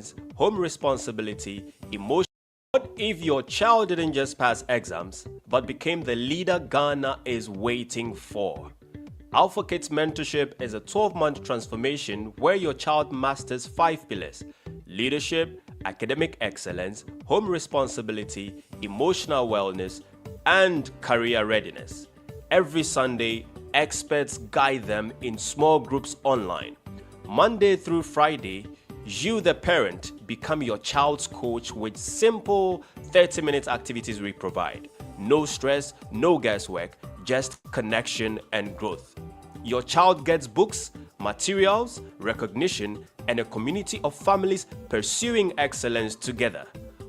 excellence, home responsibility, emotion. What if your child didn't just pass exams, but became the leader Ghana is waiting for? Alpha Kids Mentorship is a 12-month transformation where your child masters 5 pillars: leadership, academic excellence, home responsibility, emotional wellness, and career readiness. Every Sunday, experts guide them in small groups online. Monday through Friday, you, the parent, become your child's coach with simple 30-minute activities we provide. No stress, no guesswork, just connection and growth. Your child gets books, materials, recognition, and a community of families pursuing excellence together.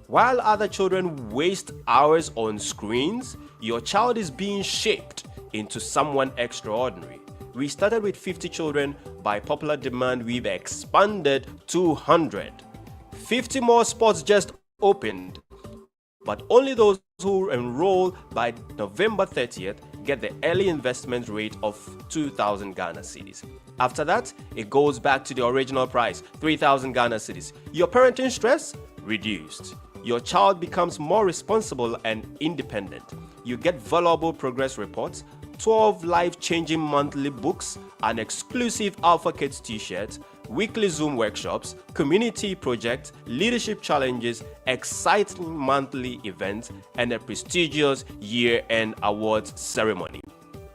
While other children waste hours on screens, your child is being shaped into someone extraordinary. We started with 50 children. By popular demand, we've expanded to 100. 50 more spots just opened, but only those who enroll by November 30th get the early investment rate of 2,000 Ghana cedis. After that, it goes back to the original price, 3,000 Ghana cedis. Your parenting stress? Reduced. Your child becomes more responsible and independent. You get valuable progress reports, 12 life-changing monthly books, an exclusive Alpha Kids t-shirt, weekly Zoom workshops, community projects, leadership challenges, exciting monthly events, and a prestigious year-end awards ceremony.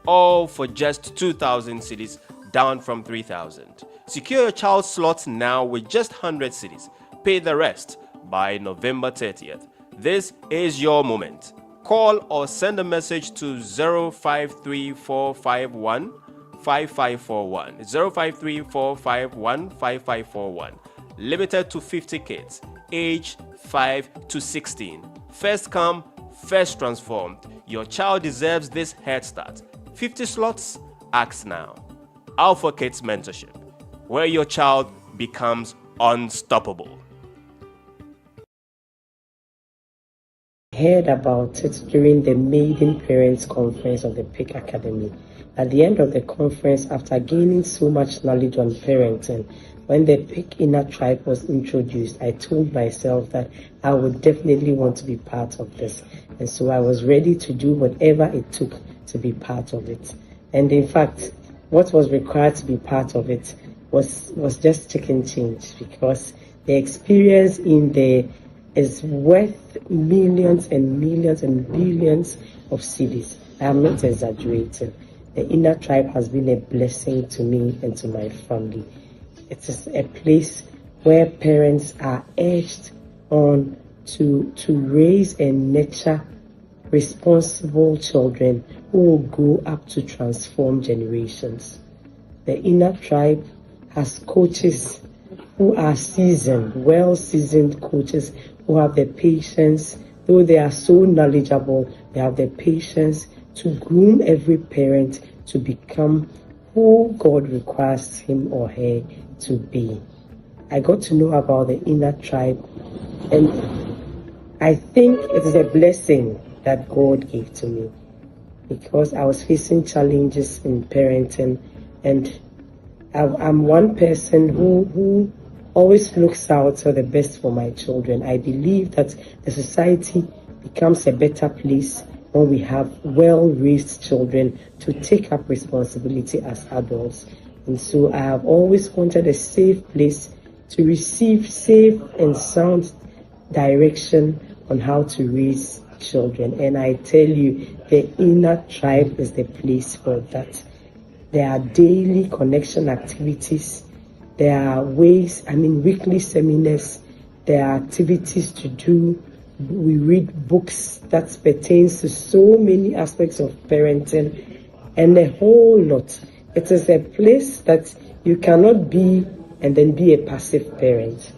All for just 2,000 cedis, down from 3,000. Secure your child's slots now with just 100 cedis. Pay the rest by November 30th. This is your moment. Call or send a message to 053451 5541. 053451 5541. Limited to 50 kids, age 5 to 16. First come, first transformed. Your child deserves this head start. 50 slots? Act now. Alpha Kids Mentorship, where your child becomes unstoppable. Heard about it during the Maiden Parents Conference of the Peak Academy. At the end of the conference, after gaining so much knowledge on parenting, when the Peak Inner Tribe was introduced, I told myself that I would definitely want to be part of this. And so I was ready to do whatever it took to be part of it. And in fact, what was required to be part of it was just chicken change, because the experience in there is worth millions and millions and billions of cedis. I am not exaggerating. The Inner Tribe has been a blessing to me and to my family. It is a place where parents are urged on to raise and nurture responsible children who will grow up to transform generations. The Inner Tribe has coaches who are seasoned, well-seasoned coaches who have the patience, though they are so knowledgeable, they have the patience to groom every parent to become who God requires him or her to be. I got to know about the Inner Tribe, and I think it is a blessing that God gave to me, because I was facing challenges in parenting, and I'm one person who always looks out for the best for my children. I believe that the society becomes a better place when we have well-raised children to take up responsibility as adults. And so I have always wanted a safe place to receive safe and sound direction on how to raise children. And I tell you, the Inner Tribe is the place for that. There are daily connection activities. There are weekly seminars. There are activities to do. We read books that pertains to so many aspects of parenting and a whole lot. It is a place that you cannot be and then be a passive parent.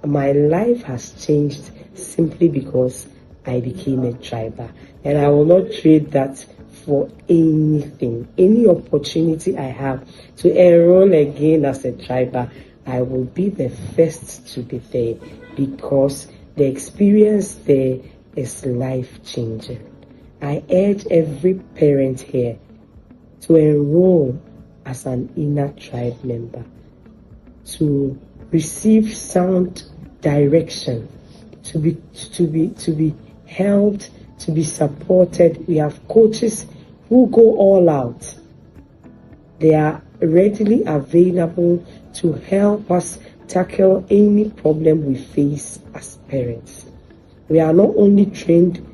My life has changed simply because I became a triber, and I will not trade that for anything. Any opportunity I have to enroll again as a triber, I will be the first to be there, because the experience there is life-changing. I urge every parent here to enroll as an Inner Tribe member, to receive sound direction, to be helped, to be supported. We have coaches who go all out. They are readily available to help us tackle any problem we face as parents. We are not only trained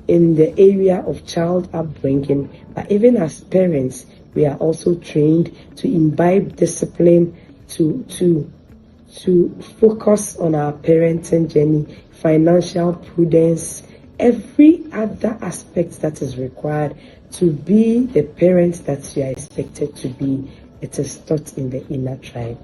in the area of child upbringing, but even as parents, we are also trained to imbibe discipline, to focus on our parenting journey, financial prudence, every other aspect that is required to be the parents that you are expected to be. It is taught in the inner tribe.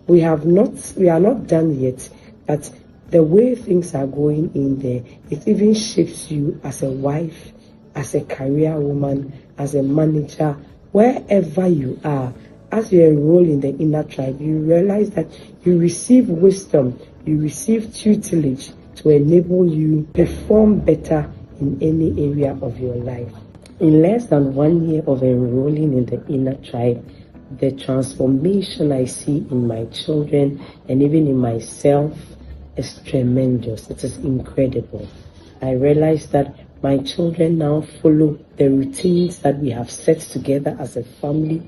We are not done yet, but the way things are going in there, it even shapes you as a wife, as a career woman, as a manager, wherever you are. As you enroll in the inner tribe, you realize that you receive wisdom, you receive tutelage to enable you perform better in any area of your life. In less than 1 year of enrolling in the inner tribe, the transformation I see in my children and even in myself is tremendous. It is incredible. I realize that my children now follow the routines that we have set together as a family.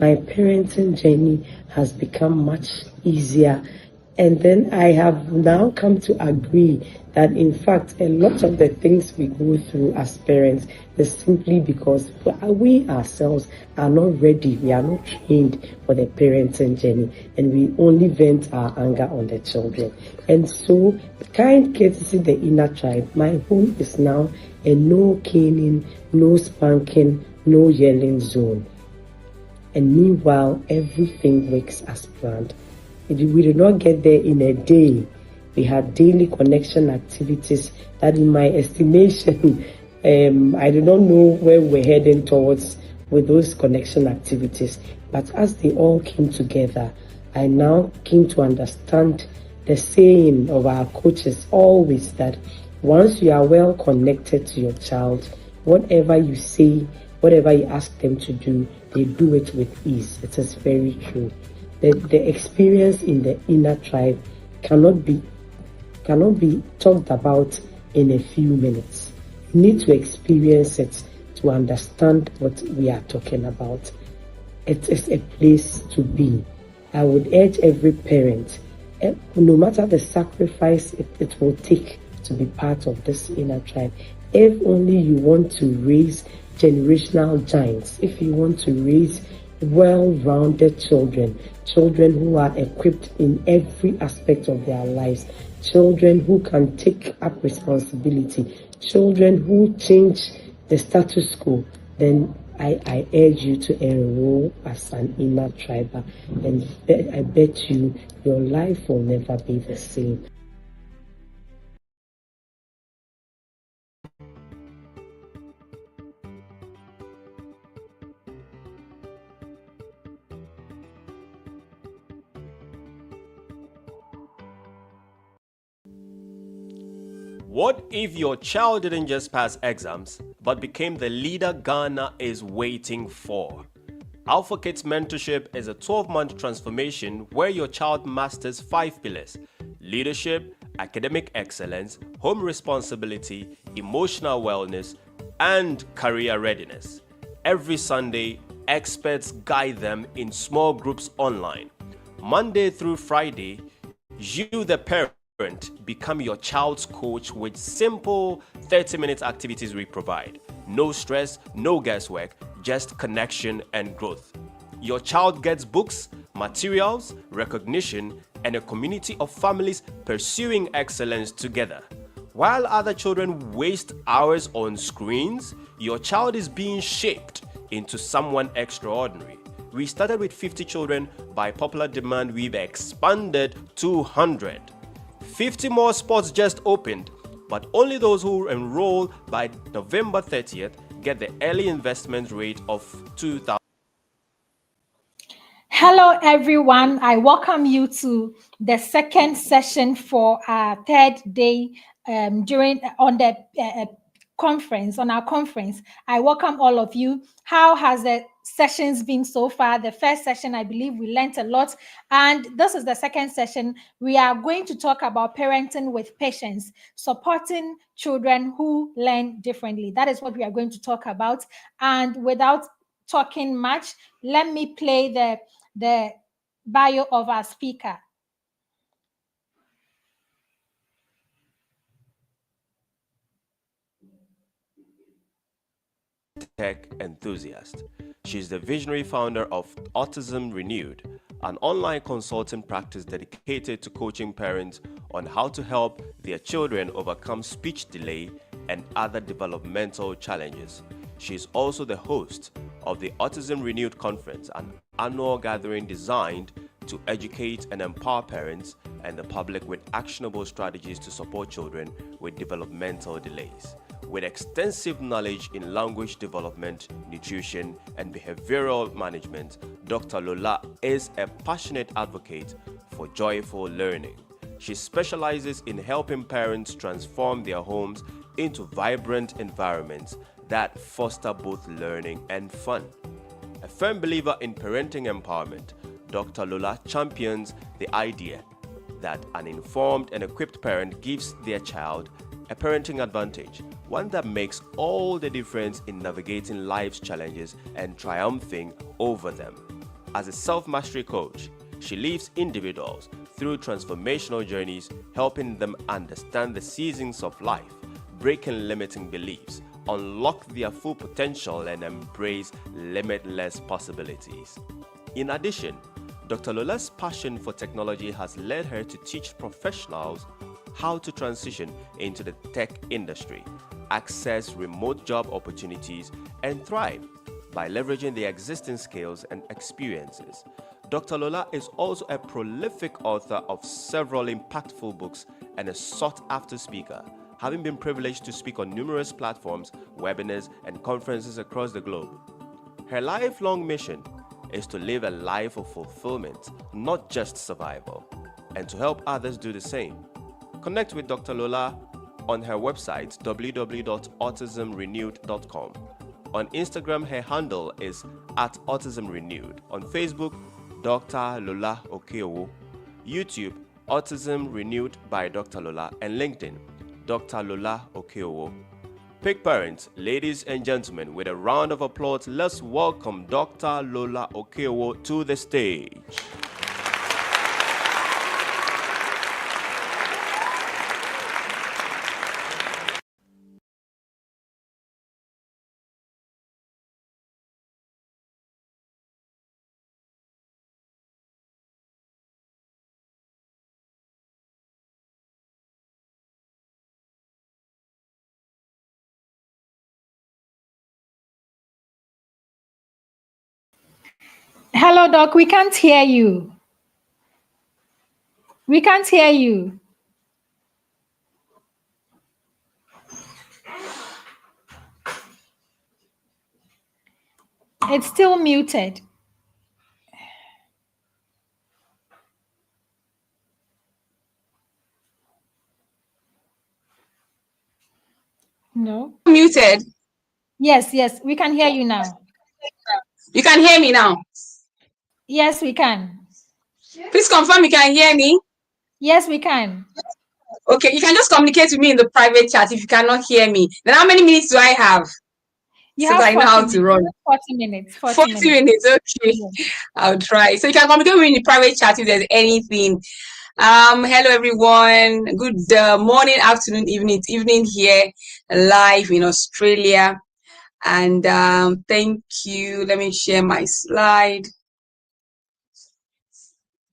My parenting journey has become much easier. And then I have now come to agree that, in fact, a lot of the things we go through as parents is simply because we ourselves are not ready. We are not trained for the parenting journey, and we only vent our anger on the children. And so, kind courtesy the inner tribe, my home is now a no caning, no spanking, no yelling zone. And meanwhile, everything works as planned. We did not get there in a day. We had daily connection activities that, in my estimation, I do not know where we're heading towards with those connection activities. But as they all came together, I now came to understand the saying of our coaches always, that once you are well connected to your child, whatever you say, whatever you ask them to do, they do it with ease. It is very true. The experience in the inner tribe cannot be talked about in a few minutes. You need to experience it to understand what we are talking about. It is a place to be. I would urge every parent, no matter the sacrifice it will take to be part of this inner tribe, if only you want to raise generational giants, if you want to raise well-rounded children who are equipped in every aspect of their lives, children who can take up responsibility, children who change the status quo, then I urge you to enroll as an inner triber, and I bet you your life will never be the same. What if your child didn't just pass exams, but became the leader Ghana is waiting for? Alpha Kids Mentorship is a 12-month transformation where your child masters 5 pillars: leadership, academic excellence, home responsibility, emotional wellness, and career readiness. Every Sunday, experts guide them in small groups online. Monday through Friday, you, the parent, become your child's coach with simple 30-minute activities we provide. No stress, no guesswork, just connection and growth. Your child gets books, materials, recognition, and a community of families pursuing excellence together. While other children waste hours on screens, your child is being shaped into someone extraordinary. We started with 50 children. By popular demand, we've expanded to 100. 50 more spots just opened, but only those who enroll by November 30th get the early investment rate of $2,000. Hello, everyone. I welcome you to the second session for our third day on our conference. I welcome all of you. How has the sessions been so far? The first session, I believe we learned a lot. And this is the second session. We are going to talk about parenting with patience, supporting children who learn differently. That is what we are going to talk about. And without talking much, let me play the bio of our speaker. Tech enthusiast. She's the visionary founder of Autism Renewed, an online consulting practice dedicated to coaching parents on how to help their children overcome speech delay and other developmental challenges. She's also the host of the Autism Renewed Conference, an annual gathering designed to educate and empower parents and the public with actionable strategies to support children with developmental delays. With extensive knowledge in language development, nutrition, and behavioral management, Dr. Lola is a passionate advocate for joyful learning. She specializes in helping parents transform their homes into vibrant environments that foster both learning and fun. A firm believer in parenting empowerment, Dr. Lola champions the idea that an informed and equipped parent gives their child a parenting advantage, one that makes all the difference in navigating life's challenges and triumphing over them. As a self-mastery coach, she leads individuals through transformational journeys, helping them understand the seasons of life, breaking limiting beliefs, unlock their full potential, and embrace limitless possibilities. In addition, Dr. Lola's passion for technology has led her to teach professionals how to transition into the tech industry, access remote job opportunities, and thrive by leveraging their existing skills and experiences. Dr. Lola is also a prolific author of several impactful books and a sought-after speaker, having been privileged to speak on numerous platforms, webinars, and conferences across the globe. Her lifelong mission is to live a life of fulfillment, not just survival, and to help others do the same. Connect with Dr. Lola on her website www.autismrenewed.com. On Instagram, her handle is @autismrenewed. On Facebook, Dr. Lola Okeowo. YouTube, Autism Renewed by Dr. Lola. And LinkedIn, Dr. Lola Okeowo. Pick parents, ladies and gentlemen, with a round of applause, let's welcome Dr. Lola Okeowo to the stage. Hello, Doc. We can't hear you. We can't hear you. It's still muted. No. Muted. Yes, we can hear you now. You can hear me now. Yes, we can. Please confirm you can hear me. Yes, we can. Okay, you can just communicate with me in the private chat if you cannot hear me. Then how many minutes do I have? You so have that I know how to run. 40 minutes. 40 minutes. Okay. Yeah. I'll try. So you can communicate with me in the private chat if there's anything. Hello everyone. Good morning, afternoon, evening. It's evening here live in Australia. And thank you. Let me share my slide.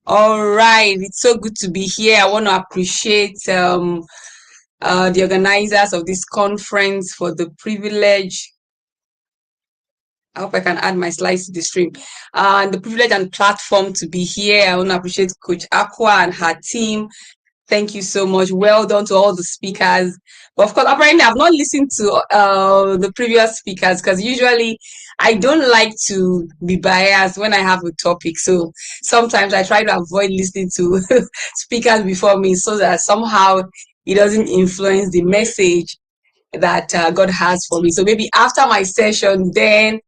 All right, it's so good to be here. I want to appreciate the organizers of this conference for the privilege. I hope I can add my slides to the stream. And the privilege and platform to be here. I want to appreciate Coach Aqua and her team. Thank you so much. Well done to all the speakers. But of course, apparently I've not listened to the previous speakers because usually I don't like to be biased when I have a topic. So sometimes I try to avoid listening to speakers before me so that somehow it doesn't influence the message that God has for me. So maybe after my session, then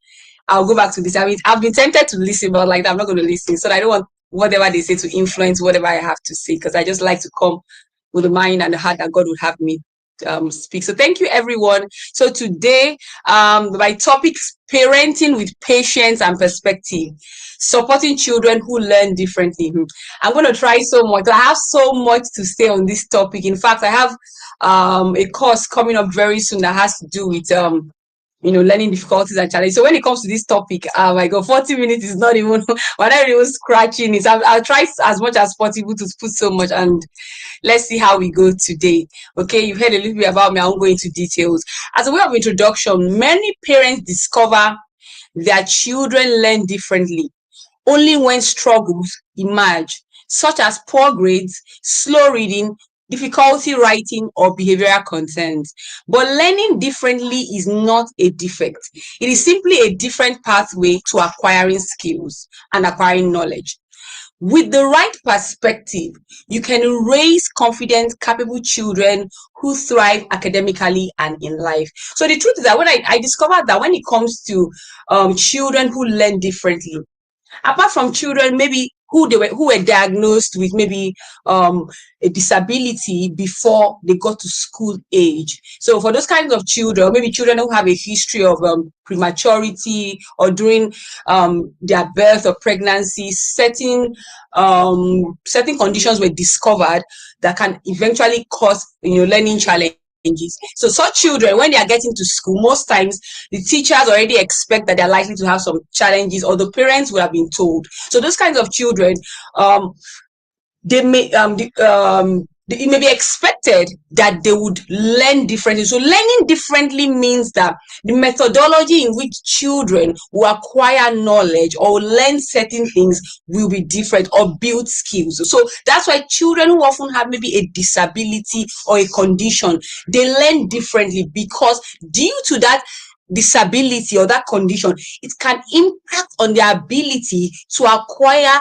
I'll go back to this. I mean, I've been tempted to listen, but like I'm not going to listen. So I don't want whatever they say to influence whatever I have to say, because I just like to come with the mind and the heart that God would have me speak. So thank you, everyone. So today, my topic is parenting with patience and perspective, supporting children who learn differently. I'm going to try so much. I have so much to say on this topic. In fact, I have a course coming up very soon that has to do with learning difficulties and challenges. So when it comes to this topic, my God, 40 minutes is not even, we're not even scratching it. I'll try as much as possible to put so much, and let's see how we go today. Okay, you've heard a little bit about me. I won't go into details. As a way of introduction, many parents discover their children learn differently only when struggles emerge, such as poor grades, slow reading, difficulty writing, or behavioral concerns. But learning differently is not a defect. It is simply a different pathway to acquiring skills and acquiring knowledge. With the right perspective, you can raise confident, capable children who thrive academically and in life. So the truth is that when I discovered that when it comes to children who learn differently, apart from children maybe who were diagnosed with maybe a disability before they got to school age. So for those kinds of children, maybe children who have a history of prematurity, or during their birth or pregnancy, certain conditions were discovered that can eventually cause learning challenges. So such children, when they are getting to school, most times the teachers already expect that they're likely to have some challenges, or the parents would have been told. So those kinds of children, it may be expected that they would learn differently. So learning differently means that the methodology in which children will acquire knowledge or learn certain things will be different, or build skills. So that's why children who often have maybe a disability or a condition, they learn differently, because due to that disability or that condition, it can impact on their ability to acquire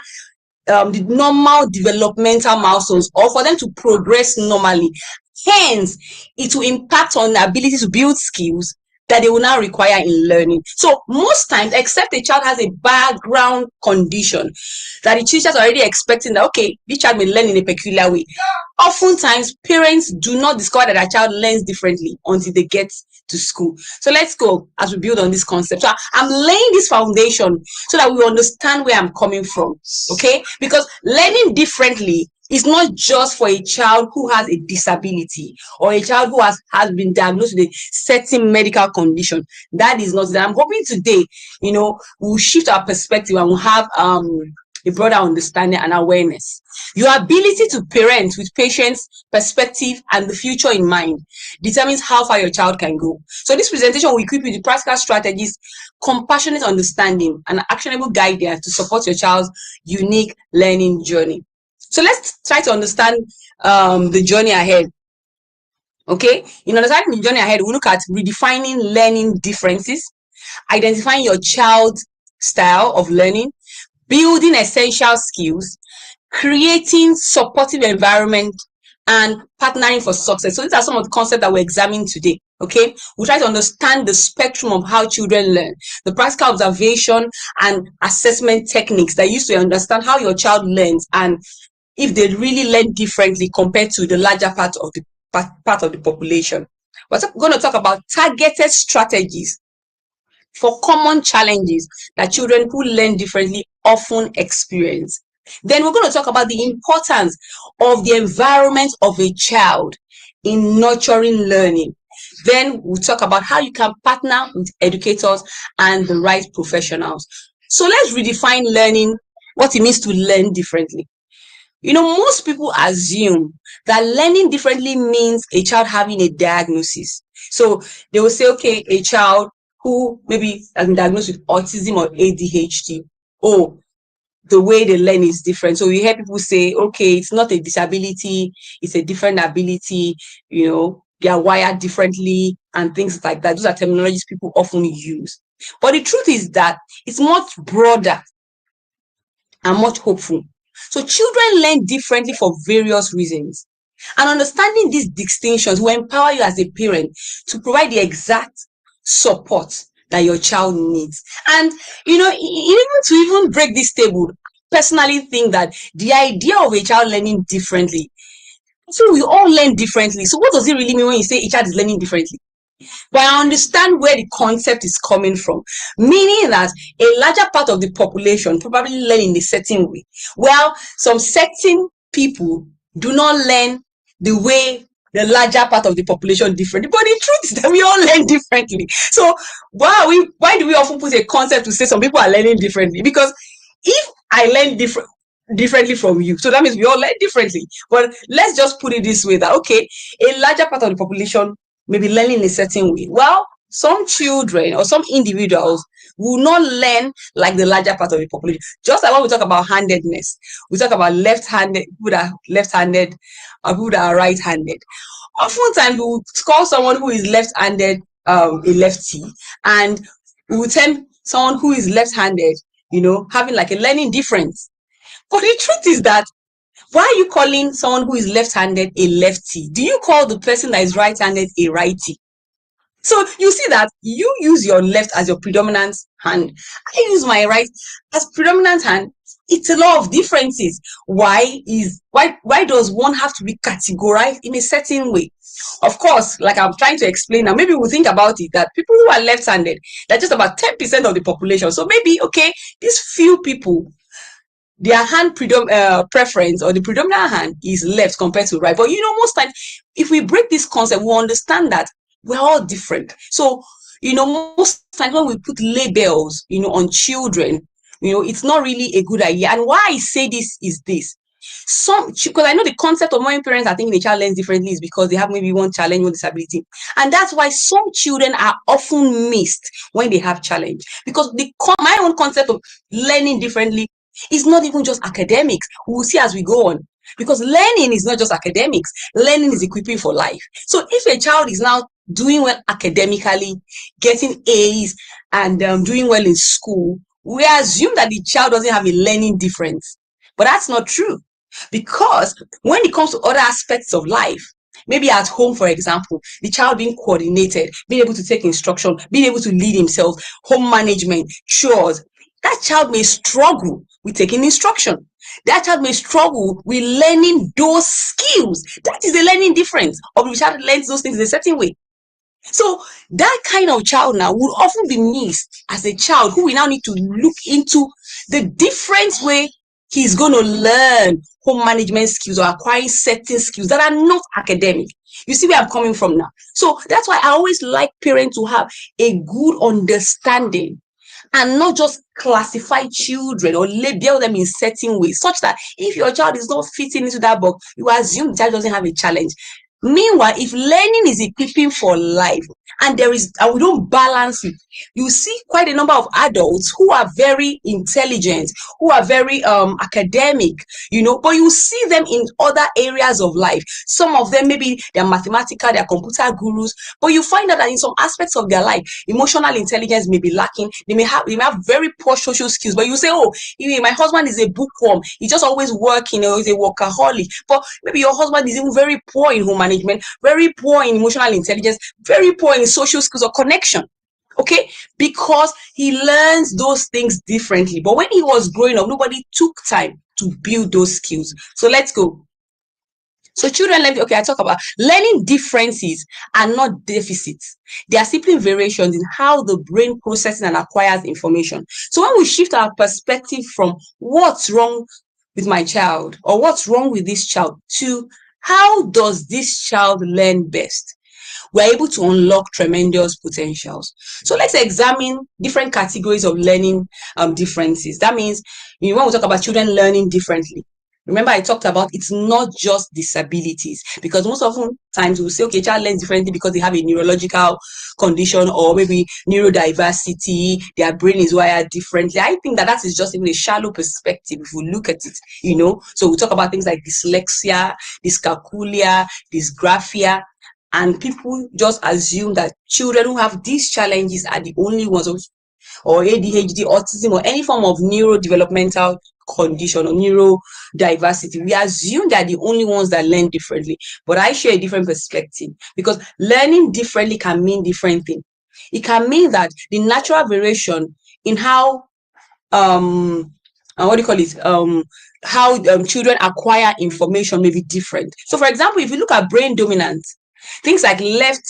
the normal developmental milestones, or for them to progress normally. Hence, it will impact on the ability to build skills that they will now require in learning. So most times, except a child has a background condition that the teachers are already expecting that, okay, this child may learn in a peculiar way, oftentimes parents do not discover that their child learns differently until they get to school. So let's go as we build on this concept. So I'm laying this foundation so that we understand where I'm coming from, okay? Because learning differently is not just for a child who has a disability, or a child who has been diagnosed with a certain medical condition. That is not that. I'm hoping today, we'll shift our perspective and we'll have a broader understanding and awareness. Your ability to parent with patience, perspective, and the future in mind determines how far your child can go. So this presentation will equip you with practical strategies, compassionate understanding, and actionable guidance to support your child's unique learning journey. So let's try to understand the journey ahead. Okay, in understanding the journey ahead, we'll look at redefining learning differences, identifying your child's style of learning, building essential skills, creating supportive environment, and partnering for success. So these are some of the concepts that we're examining today. Okay, we'll try to understand the spectrum of how children learn, the practical observation and assessment techniques that used to understand how your child learns, and if they really learn differently compared to the larger part of the population. We're going to talk about targeted strategies for common challenges that children who learn differently often experience. Then we're going to talk about the importance of the environment of a child in nurturing learning. Then we'll talk about how you can partner with educators and the right professionals. So let's redefine learning, what it means to learn differently. Most people assume that learning differently means a child having a diagnosis. So they will say, okay, a child who maybe has been diagnosed with autism or ADHD, oh, the way they learn is different. So you hear people say, okay, it's not a disability, it's a different ability, they are wired differently and things like that. Those are terminologies people often use. But the truth is that it's much broader and much hopeful. So children learn differently for various reasons. And understanding these distinctions will empower you as a parent to provide the exact support that your child needs. And even to break this table, personally think that the idea of a child learning differently, so we all learn differently. So what does it really mean when you say a child is learning differently? But I understand where the concept is coming from, meaning that a larger part of the population probably learn in a certain way, while some certain people do not learn the way the larger part of the population differently. But the truth is that we all learn differently. So why do we often put a concept to say some people are learning differently? Because if I learn differently from you, so that means we all learn differently. But let's just put it this way, that okay, a larger part of the population may be learning in a certain way. Well, some children or some individuals will not learn like the larger part of the population. Just like when we talk about handedness, we talk about left-handed, people that are left-handed or people that are right-handed. Oftentimes, we will call someone who is left-handed a lefty, and we will tell someone who is left-handed, having like a learning difference. But the truth is that, why are you calling someone who is left-handed a lefty? Do you call the person that is right-handed a righty? So you see that you use your left as your predominant hand. I use my right as predominant hand. It's a lot of differences. Why does one have to be categorized in a certain way? Of course, like I'm trying to explain now, maybe we'll think about it that people who are left-handed, they're just about 10% of the population. So maybe, okay, these few people, their hand preference or the predominant hand is left compared to right. But most times, if we break this concept, we understand that we're all different. So, most times when we put labels, on children, it's not really a good idea. And why I say this is this. Because I know the concept of when parents are thinking the child learns differently is because they have maybe one challenge, one disability. And that's why some children are often missed when they have challenge. Because my own concept of learning differently is not even just academics. We will see as we go on. Because learning is not just academics. Learning is equipping for life. So if a child is now doing well academically, getting A's, and doing well in school, we assume that the child doesn't have a learning difference. But that's not true. Because when it comes to other aspects of life, maybe at home, for example, the child being coordinated, being able to take instruction, being able to lead himself, home management, chores, that child may struggle with taking instruction. That child may struggle with learning those skills. That is the learning difference. Or the child learns those things in a certain way. So that kind of child now will often be missed as a child who we now need to look into the different way he's going to learn home management skills or acquiring certain skills that are not academic. You see where I'm coming from now. So that's why I always like parents to have a good understanding and not just classify children or label them in certain ways, such that if your child is not fitting into that box, you assume the child doesn't have a challenge. Meanwhile, if learning is equipping for life and we don't balance it, you see quite a number of adults who are very intelligent, who are very academic, but you see them in other areas of life. Some of them, maybe they're mathematical, they're computer gurus, but you find out that in some aspects of their life, emotional intelligence may be lacking. They may have very poor social skills, but you say, oh, my husband is a bookworm. He's just always working, he's a workaholic. But maybe your husband is even very poor in home management, very poor in emotional intelligence, very poor in social skills or connection. Okay, because he learns those things differently. But when he was growing up, nobody took time to build those skills. So let's go. So children learn, I talk about learning differences are not deficits. They are simply variations in how the brain processes and acquires information. So when we shift our perspective from what's wrong with my child or what's wrong with this child to how does this child learn best, we're able to unlock tremendous potentials. So let's examine different categories of learning differences. That means when we talk about children learning differently, remember I talked about it's not just disabilities, because most often times we'll say, okay, child learns differently because they have a neurological condition or maybe neurodiversity, their brain is wired differently. I think that is just even a shallow perspective if we look at it, So we talk about things like dyslexia, dyscalculia, dysgraphia, and people just assume that children who have these challenges are the only ones, or ADHD, autism, or any form of neurodevelopmental condition or neurodiversity. We assume they're the only ones that learn differently. But I share a different perspective, because learning differently can mean different things. It can mean that the natural variation in how what do you call it? How children acquire information may be different. So, for example, if you look at brain dominance, things like left,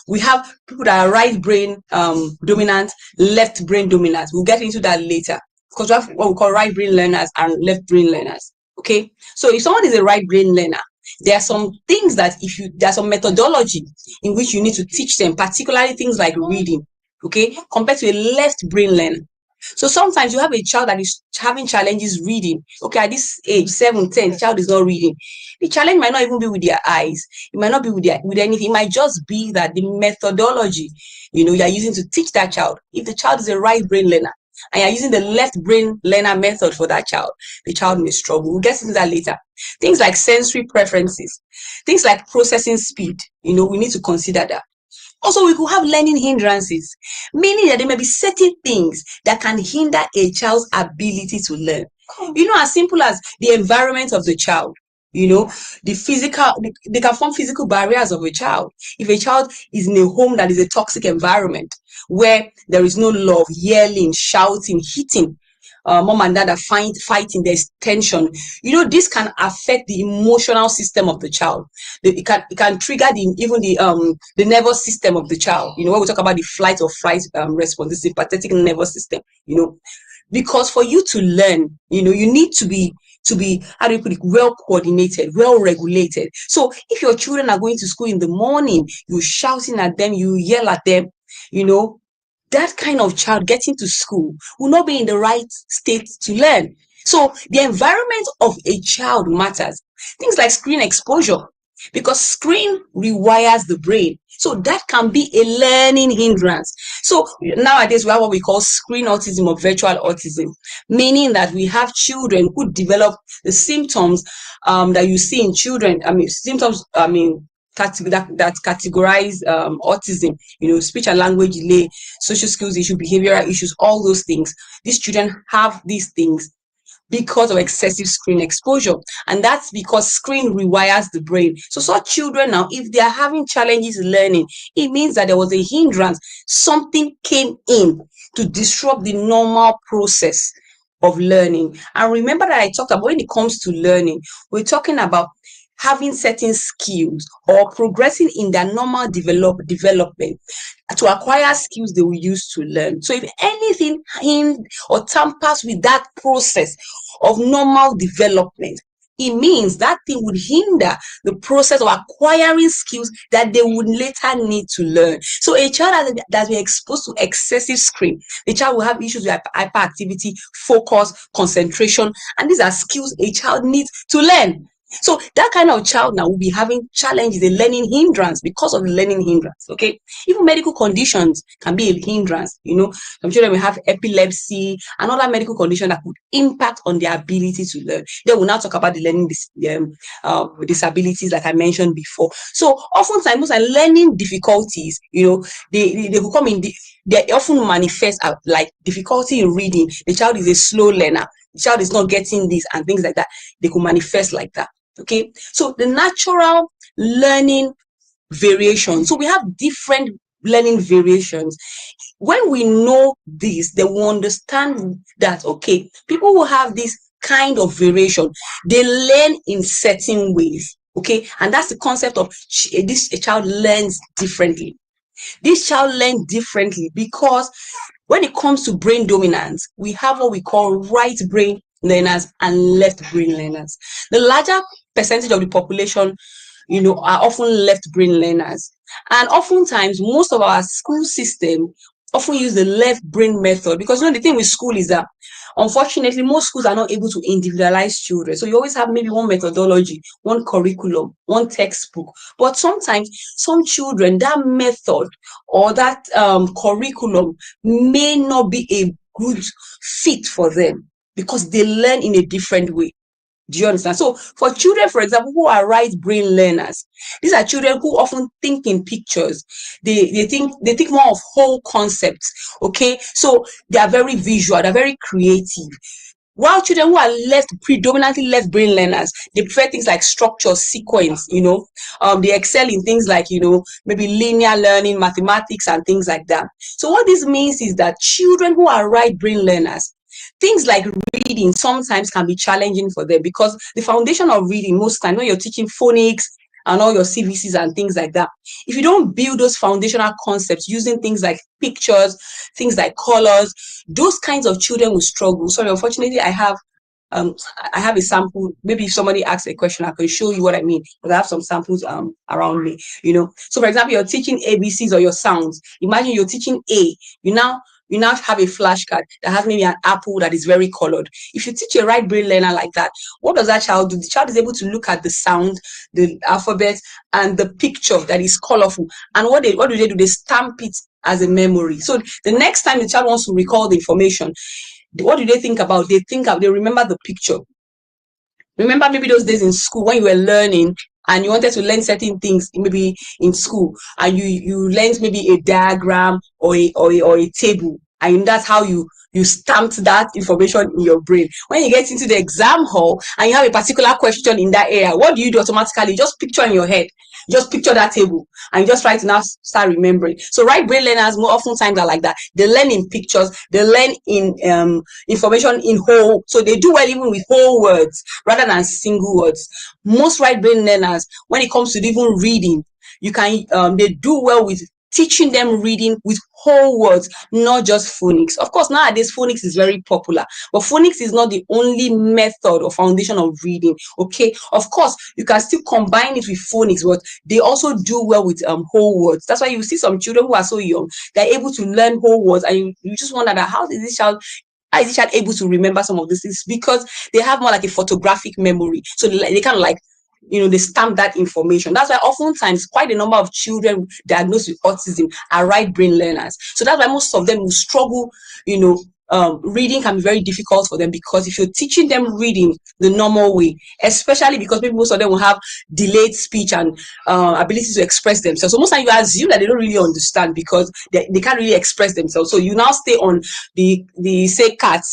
we have people that are right brain dominant, left brain dominant. We'll get into that later because we have what we call right brain learners and left brain learners. Okay, so if someone is a right brain learner, there are some things that there's some methodology in which you need to teach them, particularly things like reading. Okay, compared to a left brain learner. So sometimes you have a child that is having challenges reading. Okay, at this age, 7, 10, the child is not reading. The challenge might not even be with their eyes. It might not be with anything. It might just be that the methodology, you are using to teach that child. If the child is a right brain learner and you're using the left brain learner method for that child, the child may struggle. We'll get into that later. Things like sensory preferences, things like processing speed, we need to consider that. Also, we could have learning hindrances, meaning that there may be certain things that can hinder a child's ability to learn. As simple as the environment of the child, the physical, they can form physical barriers of a child. If a child is in a home that is a toxic environment, where there is no love, yelling, shouting, hitting, mom and dad are fighting, there's tension, this can affect the emotional system of the child. It can trigger the nervous system of the child. When we talk about the flight or flight response, it's the sympathetic nervous system, because for you to learn, you need to be how do you put it, well coordinated, well regulated. So if your children are going to school in the morning, you're shouting at them, you yell at them, that kind of child getting to school will not be in the right state to learn. So the environment of a child matters. Things like screen exposure, because screen rewires the brain. So that can be a learning hindrance. So nowadays we have what we call screen autism or virtual autism, meaning that we have children who develop the symptoms that you see in children. That categorize autism, speech and language delay, social skills issue, behavioral issues, all those things. These children have these things because of excessive screen exposure, and that's because screen rewires the brain. So such children now, if they are having challenges learning, it means that there was a hindrance. Something came in to disrupt the normal process of learning. And remember that I talked about when it comes to learning, we're talking about having certain skills or progressing in their normal development to acquire skills they will use to learn. So if anything or tampers with that process of normal development, it means that thing would hinder the process of acquiring skills that they would later need to learn. So a child that's been exposed to excessive screen, the child will have issues with hyperactivity, focus, concentration, and these are skills a child needs to learn. So that kind of child now will be having challenges, a learning hindrance because of the learning hindrance. Okay, even medical conditions can be a hindrance. Some children will have epilepsy and other medical conditions that could impact on their ability to learn. Then we'll now talk about the learning disabilities, like I mentioned before. So oftentimes, most are learning difficulties. They will come in. They often manifest like difficulty in reading. The child is a slow learner. The child is not getting this and things like that. They could manifest like that. Okay, so the natural learning variation. So we have different learning variations. When we know this, then we understand that, okay, people who have this kind of variation, they learn in certain ways. Okay, and that's the concept of a child learns differently. This child learns differently because when it comes to brain dominance, we have what we call right brain learners and left brain learners. The larger percentage of the population, are often left brain learners. And oftentimes, most of our school system often use the left brain method because, the thing with school is that, unfortunately, most schools are not able to individualize children. So you always have maybe one methodology, one curriculum, one textbook. But sometimes some children, that method or that curriculum may not be a good fit for them because they learn in a different way. Do you understand? So for children, for example, who are right brain learners, these are children who often think in pictures. They think more of whole concepts. Okay, so they are very visual, they're very creative. While children who are predominantly left brain learners, they prefer things like structure, sequence, they excel in things like, maybe linear learning, mathematics, and things like that. So what this means is that children who are right brain learners, things like reading sometimes can be challenging for them, because the foundation of reading, most times when you're teaching phonics and all your CVCs and things like that, if you don't build those foundational concepts using things like pictures, things like colors, those kinds of children will struggle. Sorry, unfortunately, I have a sample. Maybe if somebody asks a question, I can show you what I mean, but I have some samples around me, So for example, you're teaching ABCs or your sounds. Imagine you're teaching A. You now have a flashcard that has maybe an apple that is very colored. If you teach a right brain learner like that, what does that child do? The child is able to look at the sound, the alphabet, and the picture that is colorful. And what do they do? They stamp it as a memory. So the next time the child wants to recall the information, what do they think about? They remember the picture. Remember maybe those days in school when you were learning and you wanted to learn certain things, maybe in school, and you learned maybe a diagram or a table, and that's how you stamped that information in your brain. When you get into the exam hall and you have a particular question in that area, what do? Automatically? You just picture in your head. Just picture that table and you just try to now start remembering. So right brain learners more often times are like that. They learn in pictures, they learn in information in whole. So they do well even with whole words rather than single words. Most right brain learners, when it comes to even reading, they do well with teaching them reading with whole words, not just phonics. Of course, nowadays phonics is very popular, but phonics is not the only method or foundation of reading. Okay, of course, you can still combine it with phonics, but they also do well with whole words. That's why you see some children who are so young, they're able to learn whole words, and you just wonder that how is this child able to remember some of these things? Because they have more like a photographic memory. So they kind of like, they stamp that information. That's why oftentimes quite a number of children diagnosed with autism are right brain learners. So that's why most of them will struggle, reading can be very difficult for them, because if you're teaching them reading the normal way, especially because maybe most of them will have delayed speech and ability to express themselves. So most times you assume that they don't really understand because they can't really express themselves. So you now stay on the say cat.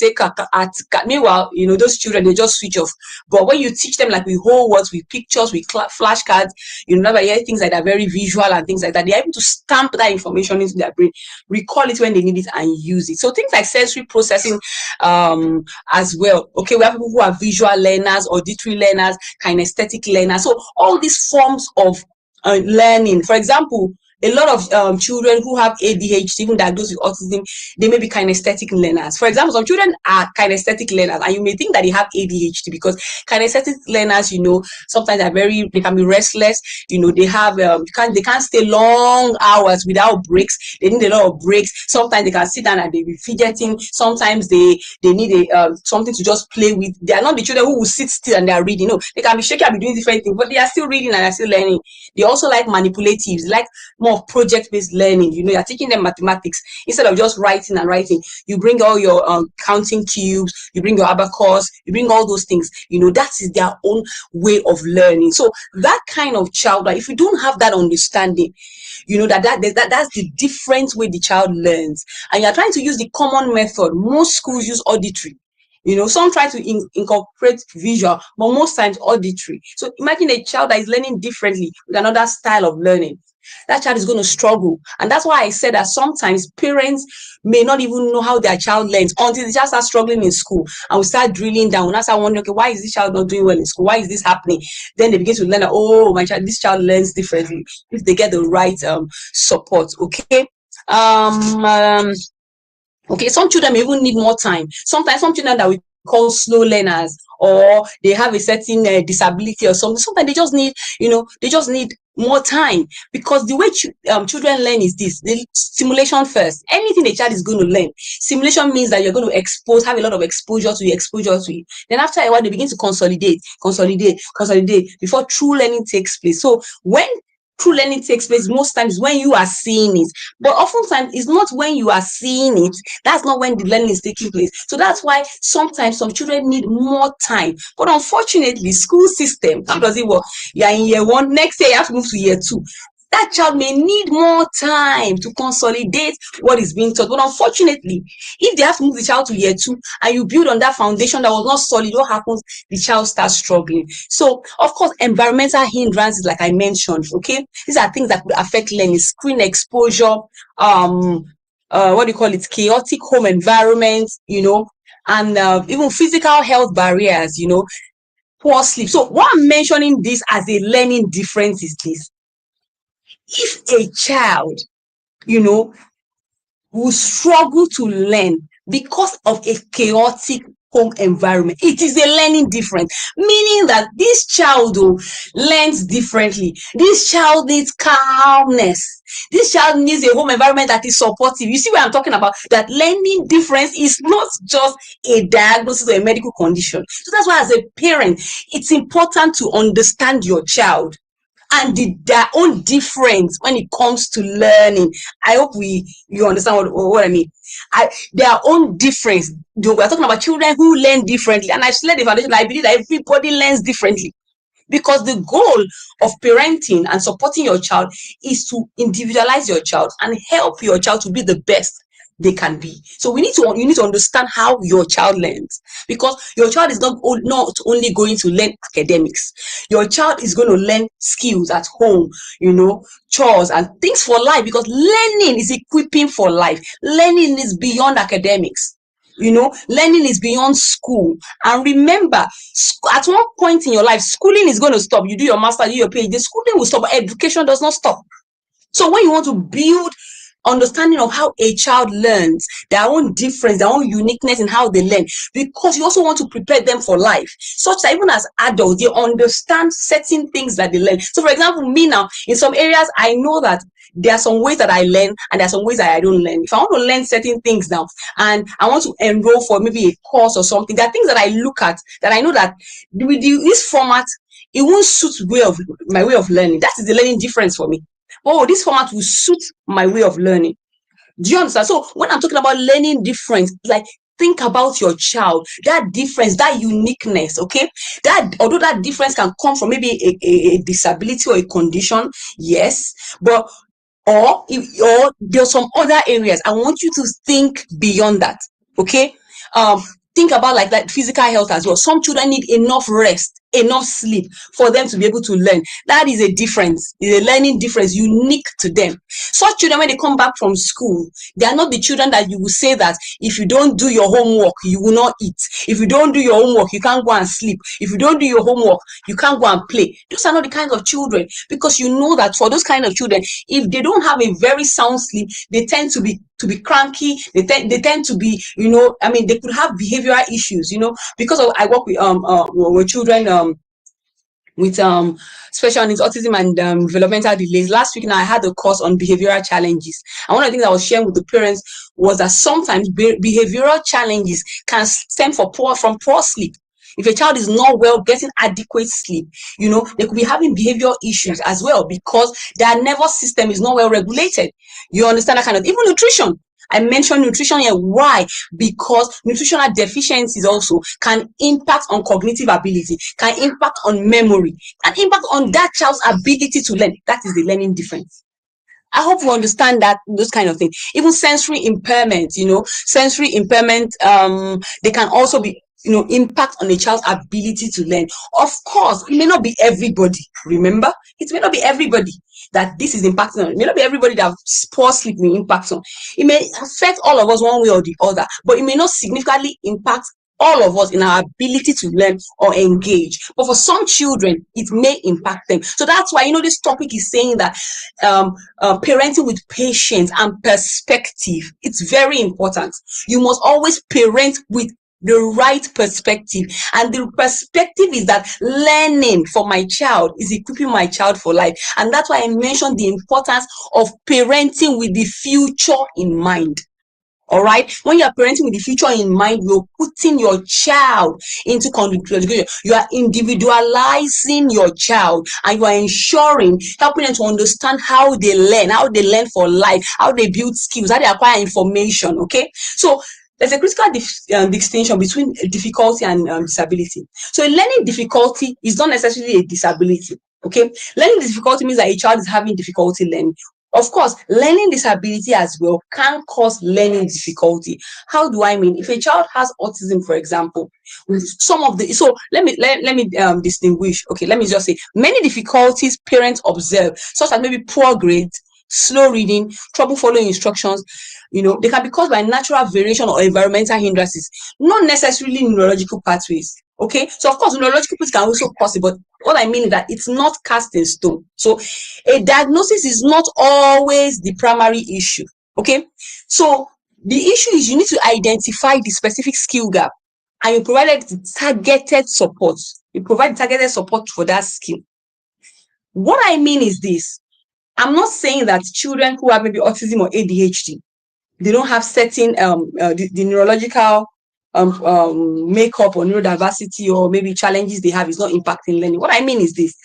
Meanwhile, those children, they just switch off. But when you teach them like with whole words, with pictures, with flashcards, things like that, very visual and things like that, they're able to stamp that information into their brain, recall it when they need it, and use it. So things like sensory processing as well. Okay, we have people who are visual learners, auditory learners, kinesthetic learners. So all these forms of learning, for example, a lot of children who have ADHD, even diagnosed with autism, they may be kinesthetic learners. For example, some children are kinesthetic learners, and you may think that they have ADHD because kinesthetic learners, sometimes they can be restless. They have they can't stay long hours without breaks. They need a lot of breaks. Sometimes they can sit down and they be fidgeting. Sometimes they need something to just play with. They are not the children who will sit still and they are reading. No, they can be shaky and be doing different things, but they are still reading and they are still learning. They also like manipulatives, like more of project-based learning. You're teaching them mathematics instead of just writing. You bring all your counting cubes, you bring your abacus, you bring all those things. That is their own way of learning. So that kind of child, like if you don't have that understanding, that's the different way the child learns, and you're trying to use the common method. Most schools use auditory. Some try to incorporate visual, but most times auditory. So imagine a child that is learning differently with another style of learning. That child is going to struggle. And that's why I said that sometimes parents may not even know how their child learns until the child starts struggling in school, and we start drilling down. And I start wondering, okay, why is this child not doing well in school? Why is this happening? Then they begin to learn that, this child learns differently if they get the right support. Okay. Okay, some children may even need more time. Sometimes some children that we call slow learners, or they have a certain disability or something. Sometimes they just need more time, because the way children learn is this: the stimulation first. Anything a child is going to learn, stimulation means that you're going to have a lot of exposure to it. Then after a while, they begin to consolidate before true learning takes place. So when true learning takes place, most times when you are seeing it, but oftentimes it's not when you are seeing it. That's not when the learning is taking place. So that's why sometimes some children need more time. But unfortunately, school system, how does it work? You are in year 1, next year you have to move to year 2. that child may need more time to consolidate what is being taught. But unfortunately, if they have to move the child to year 2 and you build on that foundation that was not solid, what happens? The child starts struggling. So, of course, environmental hindrances, like I mentioned, okay, these are things that could affect learning: screen exposure, chaotic home environment, and even physical health barriers, poor sleep. So what I'm mentioning this as a learning difference is this: if a child, will struggle to learn because of a chaotic home environment, it is a learning difference, meaning that this child learns differently. This child needs calmness. This child needs a home environment that is supportive. You see what I'm talking about? That learning difference is not just a diagnosis or a medical condition. So that's why, as a parent, it's important to understand your child and their own difference when it comes to learning. I hope you understand what I mean. Their own difference. We're talking about children who learn differently, and I've laid the foundation. I believe that everybody learns differently, because the goal of parenting and supporting your child is to individualize your child and help your child to be the best they can be. So you need to understand how your child learns, because your child is not only going to learn academics. Your child is going to learn skills at home, chores and things for life, because learning is equipping for life. Learning is beyond academics. Learning is beyond school. And remember, at one point in your life, schooling is going to stop. You do your master, do your PhD, schooling will stop, but education does not stop. So when you want to build understanding of how a child learns, their own difference, their own uniqueness in how they learn, because you also want to prepare them for life, such that even as adults, they understand certain things that they learn. So for example, me now, in some areas, I know that there are some ways that I learn and there are some ways that I don't learn. If I want to learn certain things now and I want to enroll for maybe a course or something, there are things that I look at that I know that with this format, it won't suit my way of learning. That is the learning difference for me. Oh, this format will suit my way of learning. Do you understand? So when I'm talking about learning difference, like, think about your child, that difference, that uniqueness, okay? Although that difference can come from maybe a disability or a condition, yes, but or there's some other areas. I want you to think beyond that, okay? Think about like that physical health as well. Some children need enough rest, enough sleep for them to be able to learn. That is a difference, is a learning difference unique to them. Such children, when they come back from school, they are not the children that you will say that if you don't do your homework, you will not eat. If you don't do your homework, you can't go and sleep. If you don't do your homework, you can't go and play. Those are not the kinds of children, because you know that for those kind of children, if they don't have a very sound sleep, they tend to be cranky. They tend to be, they could have behavioral issues, because I work with children with special needs, autism, and developmental delays. Last week now, I had a course on behavioral challenges. And one of the things I was sharing with the parents was that sometimes behavioral challenges can stem from poor sleep. If a child is not well getting adequate sleep, they could be having behavioral issues as well, because their nervous system is not well regulated. You understand that kind of, even nutrition. I mentioned nutrition here. Why? Because nutritional deficiencies also can impact on cognitive ability, can impact on memory, can impact on that child's ability to learn. That is the learning difference. I hope you understand that, those kind of things. Even sensory impairment, sensory impairment, they can also be, impact on a child's ability to learn. Of course, it may not be everybody. Remember, it may not be everybody that this is impacting on. It may not be everybody that poor sleep will impact on. It may affect all of us one way or the other, but it may not significantly impact all of us in our ability to learn or engage. But for some children, it may impact them. So that's why, this topic is saying that parenting with patience and perspective, it's very important. You must always parent with the right perspective. And the perspective is that learning for my child is equipping my child for life. And that's why I mentioned the importance of parenting with the future in mind. All right. When you are parenting with the future in mind, you're putting your child into education. You are individualizing your child, and you are helping them to understand how they learn for life, how they build skills, how they acquire information. Okay. So there's a critical distinction between difficulty and disability. So a learning difficulty is not necessarily a disability. Okay, learning difficulty means that a child is having difficulty learning. Of course, learning disability as well can cause learning difficulty. How do I mean? If a child has autism, for example, with some of the let me distinguish. Okay, let me just say many difficulties parents observe, such as maybe poor grades, slow reading, trouble following instructions. They can be caused by natural variation or environmental hindrances, not necessarily neurological pathways. Okay, so of course neurological pathways can also cause it, but what I mean is that it's not cast in stone. So a diagnosis is not always the primary issue. Okay, so the issue is you need to identify the specific skill gap, and you provide targeted support. You provide targeted support for that skill. What I mean is this: I'm not saying that children who have maybe autism or ADHD, they don't have certain the neurological makeup or neurodiversity or maybe challenges they have is not impacting learning. What I mean is this: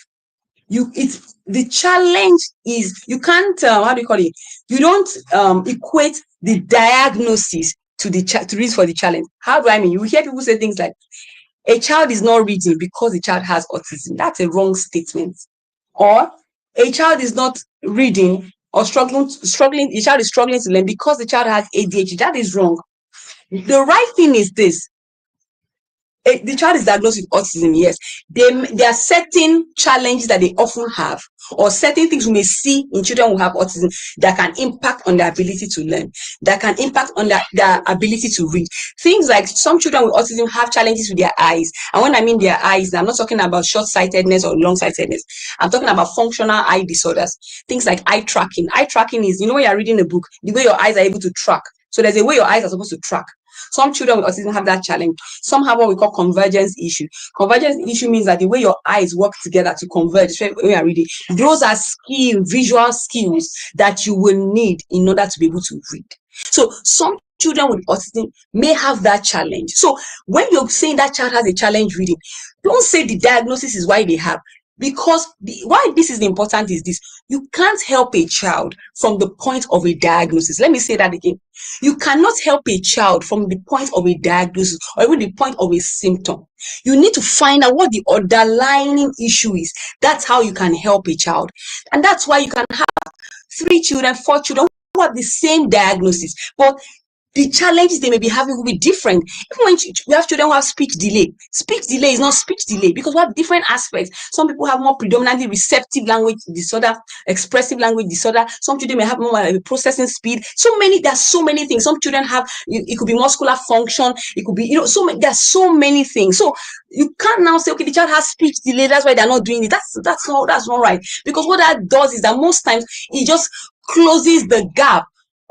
the challenge is you can't how do you call it? You don't equate the diagnosis to the reason for the challenge. How do I mean? You hear people say things like a child is not reading because the child has autism. That's a wrong statement. Or a child is not reading or struggling, the child is struggling to learn because the child has ADHD. That is wrong. The right thing is this: the child is diagnosed with autism, yes. There are certain challenges that they often have, or certain things we may see in children who have autism that can impact on their ability to learn, that can impact on their ability to read. Things like some children with autism have challenges with their eyes. And when I mean their eyes, I'm not talking about short-sightedness or long-sightedness. I'm talking about functional eye disorders. Things like eye tracking. Eye tracking is, when you're reading a book, the way your eyes are able to track. So there's a way your eyes are supposed to track. Some children with autism have that challenge. Some have what we call convergence issue. Convergence issue means that the way your eyes work together to converge when you are reading, those are visual skills that you will need in order to be able to read. So some children with autism may have that challenge. So when you're saying that child has a challenge reading, don't say the diagnosis is why they have. Because why this is important is this: you can't help a child from the point of a diagnosis. Let me say that again. You cannot help a child from the point of a diagnosis or even the point of a symptom. You need to find out what the underlying issue is. That's how you can help a child. And that's why you can have 3 children, 4 children who have the same diagnosis, but the challenges they may be having will be different. Even when we have children who have speech delay is not speech delay because we have different aspects. Some people have more predominantly receptive language disorder, expressive language disorder. Some children may have more processing speed. There's so many things. Some children have, it could be muscular function. It could be, there's so many things. So you can't now say, okay, the child has speech delay, that's why they're not doing it. That's not right. Because what that does is that most times it just closes the gap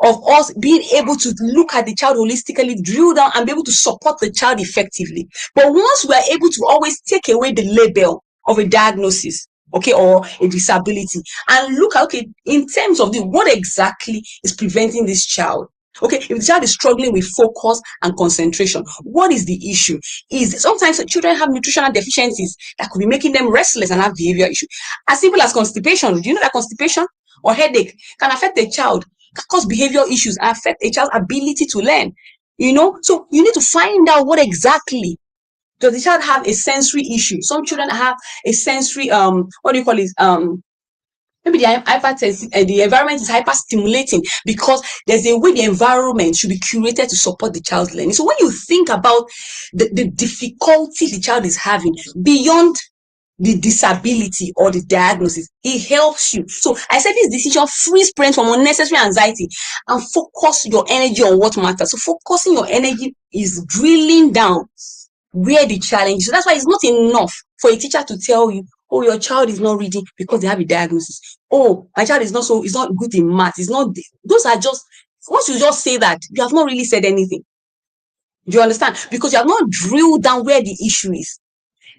of us being able to look at the child holistically, drill down, and be able to support the child effectively. But once we are able to always take away the label of a diagnosis, okay, or a disability, and look at, okay, in terms of what exactly is preventing this child. Okay, if the child is struggling with focus and concentration, what is the issue? Is sometimes children have nutritional deficiencies that could be making them restless and have behavior issues. As simple as constipation. Do you know that constipation or headache can affect a child, can cause behavior issues, and affect a child's ability to learn? So you need to find out what exactly. Does the child have a sensory issue? Some children have a sensory what do you call it? Maybe the environment is hyper-stimulating because there's a way the environment should be curated to support the child's learning. So when you think about the difficulty the child is having beyond the disability or the diagnosis, it helps you. So I said this decision frees parents from unnecessary anxiety and focus your energy on what matters. So focusing your energy is drilling down where the challenge is. So that's why it's not enough for a teacher to tell you, oh, your child is not reading because they have a diagnosis. Oh, my child is not good in math. Those are just, once you just say that, you have not really said anything. Do you understand? Because you have not drilled down where the issue is.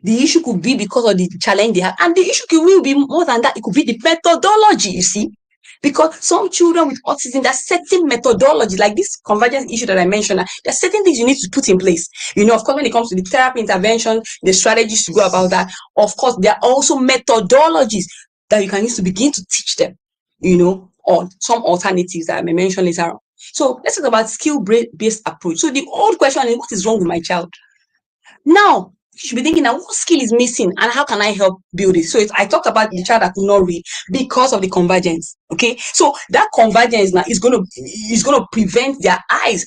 The issue could be because of the challenge they have. And the issue will be more than that. It could be the methodology, you see. Because some children with autism, there's certain methodology, like this convergence issue that I mentioned, there's certain things you need to put in place. Of course, when it comes to the therapy intervention, the strategies to go about that, of course, there are also methodologies that you can use to begin to teach them, or some alternatives that I may mention later on. So let's talk about skill-based approach. So the old question is, what is wrong with my child? Now, You should be thinking now, what skill is missing and how can I help build it? So I talked about the child that could not read because of the convergence. Okay, so that convergence now is going to prevent their eyes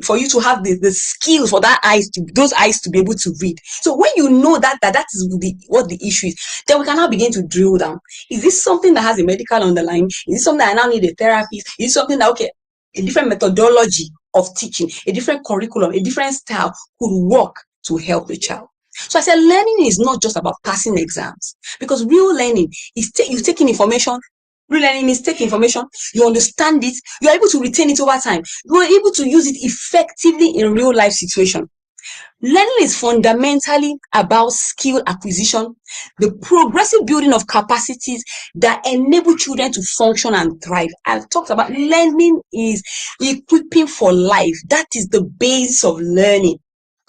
for you to have the skills for those eyes to be able to read. So when you know that is what the issue is, then we can now begin to drill down. Is this something that has a medical underlying? Is this something that I now need a therapist? Is it something that, okay, a different methodology of teaching, a different curriculum, a different style could work to help the child? So I said, learning is not just about passing exams, because real learning is you taking information. Real learning is taking information, you understand it, you are able to retain it over time, you are able to use it effectively in real life situation. Learning is fundamentally about skill acquisition, the progressive building of capacities that enable children to function and thrive. I've talked about learning is equipping for life. That is the base of learning.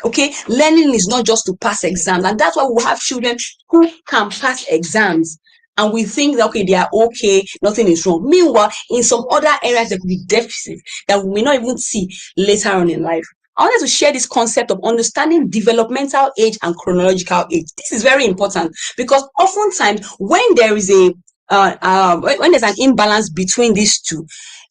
Okay, learning is not just to pass exams, and that's why we have children who can pass exams and we think that, okay, they are okay, nothing is wrong. Meanwhile, in some other areas, there could be deficits that we may not even see later on in life. I wanted to share this concept of understanding developmental age and chronological age. This is very important because oftentimes when there is when there's an imbalance between these two,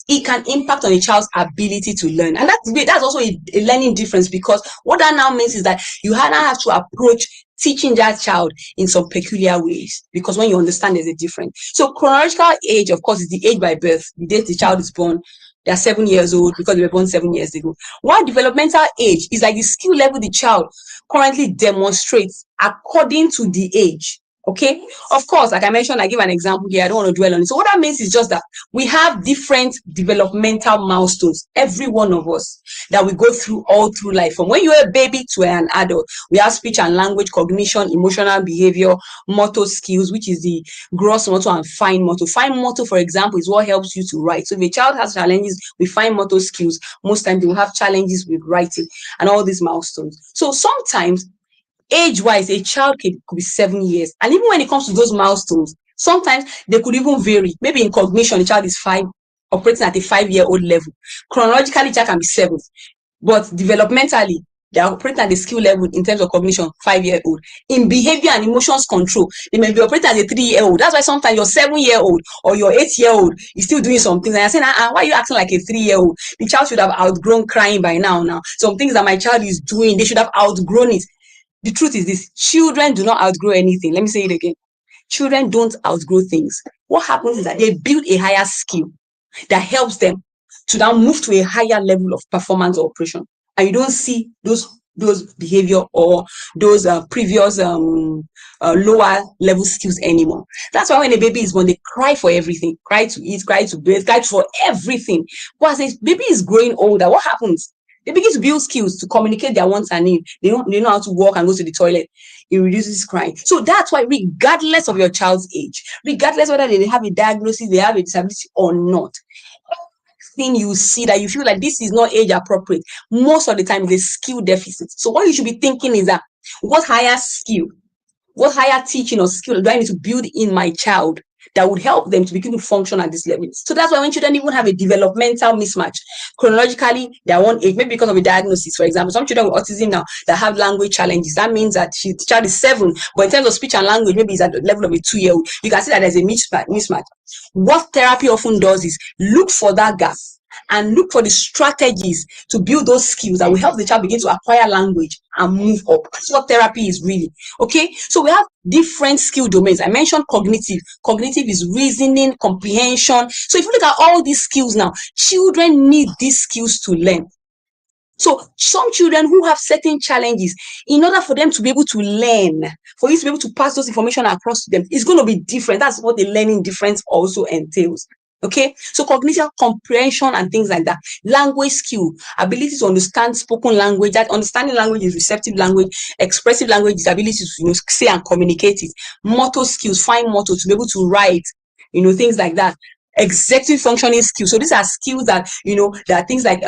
it can impact on a child's ability to learn. And that's also a learning difference, because what that now means is that you now have to approach teaching that child in some peculiar ways, because when you understand there's a difference. So chronological age, of course, is the age by birth, the date the child is born. They are 7 years old because they were born 7 years ago. While developmental age is like the skill level the child currently demonstrates according to the age. Okay, of course, like I mentioned, I give an example here. I don't want to dwell on it. So what that means is just that we have different developmental milestones, every one of us, that we go through all through life. From when you're a baby to an adult, we have speech and language, cognition, emotional behavior, motor skills, which is the gross motor and fine motor. Fine motor, for example, is what helps you to write. So if a child has challenges with fine motor skills, most times they will have challenges with writing and all these milestones. So sometimes, age-wise, a child could be 7 years. And even when it comes to those milestones, sometimes they could even vary. Maybe in cognition, the child is 5, operating at a 5-year-old level. Chronologically, the child can be 7. But developmentally, they are operating at the skill level in terms of cognition, 5-year-old. In behavior and emotions control, they may be operating as a 3-year-old. That's why sometimes your 7-year-old or your 8-year-old is still doing some things. And you're saying, why are you acting like a 3-year-old? The child should have outgrown crying by now. Some things that my child is doing, they should have outgrown it. The truth is this: children do not outgrow anything. Let me say it again. Children don't outgrow things. What happens is that they build a higher skill that helps them to now move to a higher level of performance or operation. And you don't see those behavior or those previous lower level skills anymore. That's why when a baby is born, they cry for everything. Cry to eat, cry to bathe, cry for everything. But as a baby is growing older, what happens? They begin to build skills to communicate their wants and needs. They know how to walk and go to the toilet. It reduces crying. So that's why, regardless of your child's age, regardless whether they have a diagnosis, they have a disability or not, thing you see that you feel like this is not age appropriate, most of the time is a skill deficit. So what you should be thinking is that, what higher skill, what higher teaching or skill do I need to build in my child that would help them to begin to function at this level? So that's why when children even have a developmental mismatch, chronologically, they are one age, maybe because of a diagnosis. For example, some children with autism now that have language challenges, that means that the child is 7, but in terms of speech and language, maybe it's at the level of a 2-year-old. You can see that there's a mismatch. What therapy often does is look for that gap and look for the strategies to build those skills that will help the child begin to acquire language and move up. That's what therapy is really. Okay, so we have different skill domains. I mentioned cognitive. Cognitive is reasoning, comprehension. So if you look at all these skills now, children need these skills to learn. So some children who have certain challenges, in order for them to be able to learn, for you to be able to pass those information across to them, it's going to be different. That's what the learning difference also entails. Okay, so cognition, comprehension, and things like that. Language skill, ability to understand spoken language. That understanding language is receptive language. Expressive language is ability to say and communicate it. Motor skills, fine motor, to be able to write, things like that. Executive functioning skills. So these are skills that, there are things like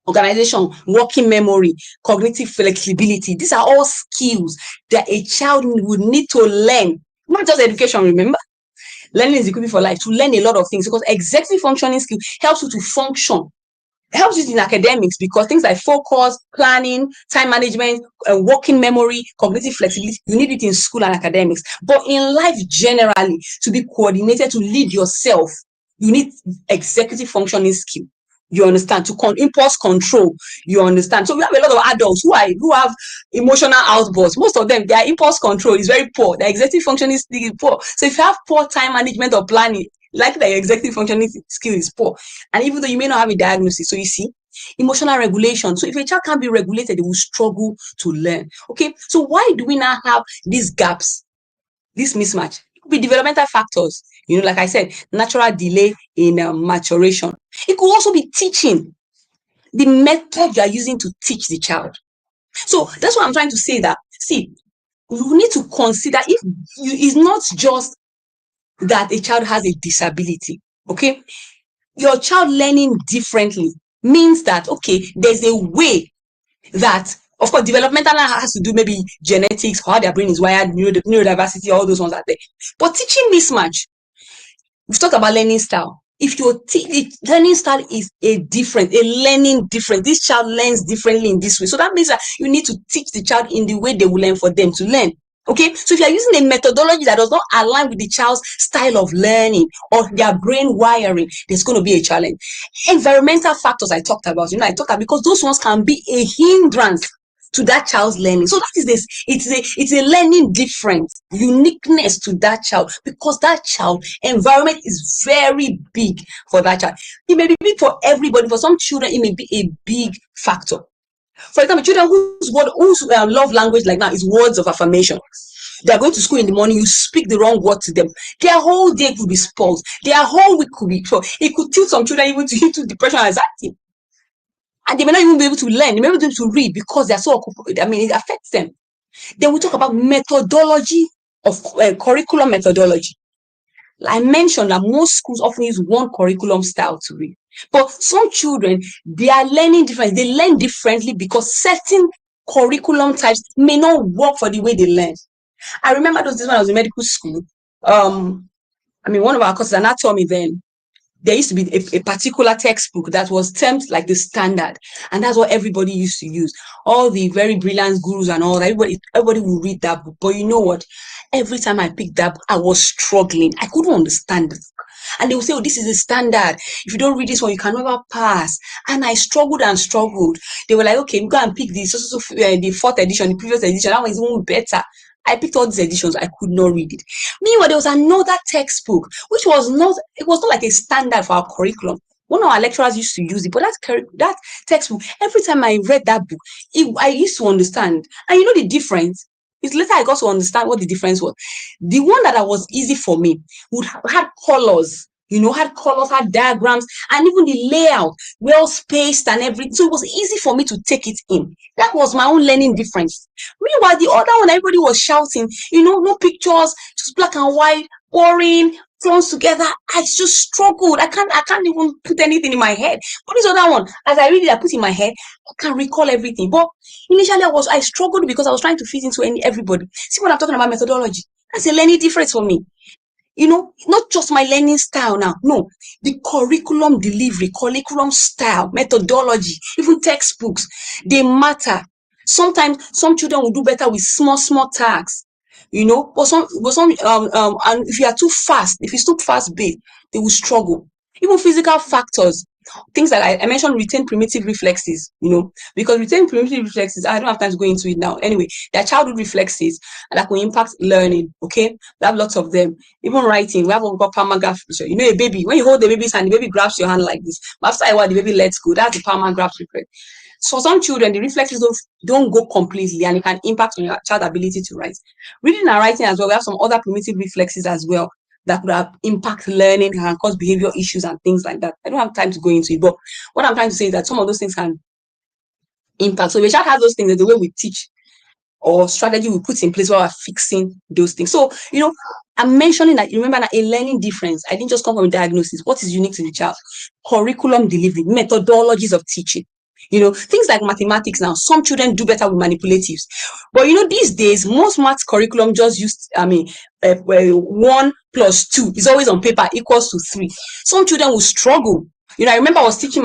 organization, working memory, cognitive flexibility. These are all skills that a child would need to learn. Not just education, remember. Learning is equipping for life, to learn a lot of things, because executive functioning skill helps you to function helps you in academics because things like focus, planning, time management, working memory, cognitive flexibility, you need it in school and academics. But in life generally, to be coordinated, to lead yourself, you need executive functioning skill. You understand? To impulse control. You understand? So we have a lot of adults who have emotional outbursts. Most of them, their impulse control is very poor. Their executive functioning skill is poor. So if you have poor time management or planning, like the executive functioning skill is poor. And even though you may not have a diagnosis, so you see, emotional regulation. So if a child can't be regulated, they will struggle to learn. Okay, so why do we now have these gaps, this mismatch? It could be developmental factors. You know, like I said, natural delay in maturation. It could also be teaching, the method you are using to teach the child. So that's what I'm trying to say, that, see, we need to consider if it's not just that a child has a disability, okay? Your child learning differently means that, okay, there's a way that, of course, developmental has to do maybe genetics, how their brain is wired, neurodiversity, all those ones are there. But teaching mismatch, we've talked about learning style. If your learning style is a learning different, this child learns differently in this way. So that means that you need to teach the child in the way they will learn for them to learn. Okay, so if you're using a methodology that does not align with the child's style of learning or their brain wiring, there's going to be a challenge. Environmental factors I talked about, because those ones can be a hindrance to that child's learning. So that is this, it's a learning difference, uniqueness to that child, because that child environment is very big for that child. It may be big for everybody. For some children, it may be a big factor. For example, children whose love language like now is words of affirmation. They are going to school in the morning, you speak the wrong word to them. Their whole day could be spoiled. Their whole week could be spoiled. It could tilt some children even into depression and anxiety. And they may not even be able to learn. They may not be able to read because they are so occupied. I mean, it affects them. Then we talk about methodology of curriculum methodology. I mentioned that most schools often use one curriculum style to read. But some children, they are learning differently. They learn differently because certain curriculum types may not work for the way they learn. I remember those days when I was in medical school. One of our courses, anatomy, then there used to be a particular textbook that was termed like the standard, and that's what everybody used to use. All the very brilliant gurus and all that, everybody will read that book. But you know what? Every time I picked that book, I was struggling. I couldn't understand it. And they would say, oh, this is the standard. If you don't read this one, you can never pass. And I struggled and struggled. They were like, okay, go and pick the 4th edition, the previous edition. That one is even better. I picked all these editions. I could not read it. Meanwhile, there was another textbook, which was not like a standard for our curriculum. One of our lecturers used to use it, but that textbook, every time I read that book, I used to understand. And you know the difference? It's later I got to understand what the difference was. The one that was easy for me had colors. Had diagrams, and even the layout, well spaced and everything. So it was easy for me to take it in. That was my own learning difference. Meanwhile, the other one, everybody was shouting, no pictures, just black and white, boring, thrown together. I just struggled. I can't even put anything in my head. But this other one, as I read it, I put in my head, I can recall everything. But initially, I struggled because I was trying to fit into everybody. See what I'm talking about, methodology. That's a learning difference for me. Not just my learning style now. No, the curriculum delivery, curriculum style, methodology, even textbooks, they matter. Sometimes some children will do better with small tasks, but some, and if you are too fast, if it's too fast-paced, they will struggle. Even physical factors, things like I mentioned, retained primitive reflexes, because retained primitive reflexes, I don't have time to go into it now. Anyway, they're childhood reflexes that will impact learning, okay? We have lots of them. Even writing, we have what we call palmar graph. A baby, when you hold the baby's hand, the baby grabs your hand like this. But after a while, the baby lets go. That's the palmar graph reflex. So for some children, the reflexes don't go completely, and it can impact on your child's ability to write. Reading and writing as well, we have some other primitive reflexes as well that could impact learning and cause behavior issues and things like that. I don't have time to go into it, but what I'm trying to say is that some of those things can impact. So if a child has those things, there's the way we teach or strategy we put in place while we're fixing those things. So, I'm mentioning that, remember, that a learning difference, I didn't just come from a diagnosis. What is unique to the child? Curriculum delivery, methodologies of teaching. Things like mathematics now, some children do better with manipulatives. But these days, most maths curriculum just used, 1 + 2 is always on paper equals to 3. Some children will struggle. I remember I think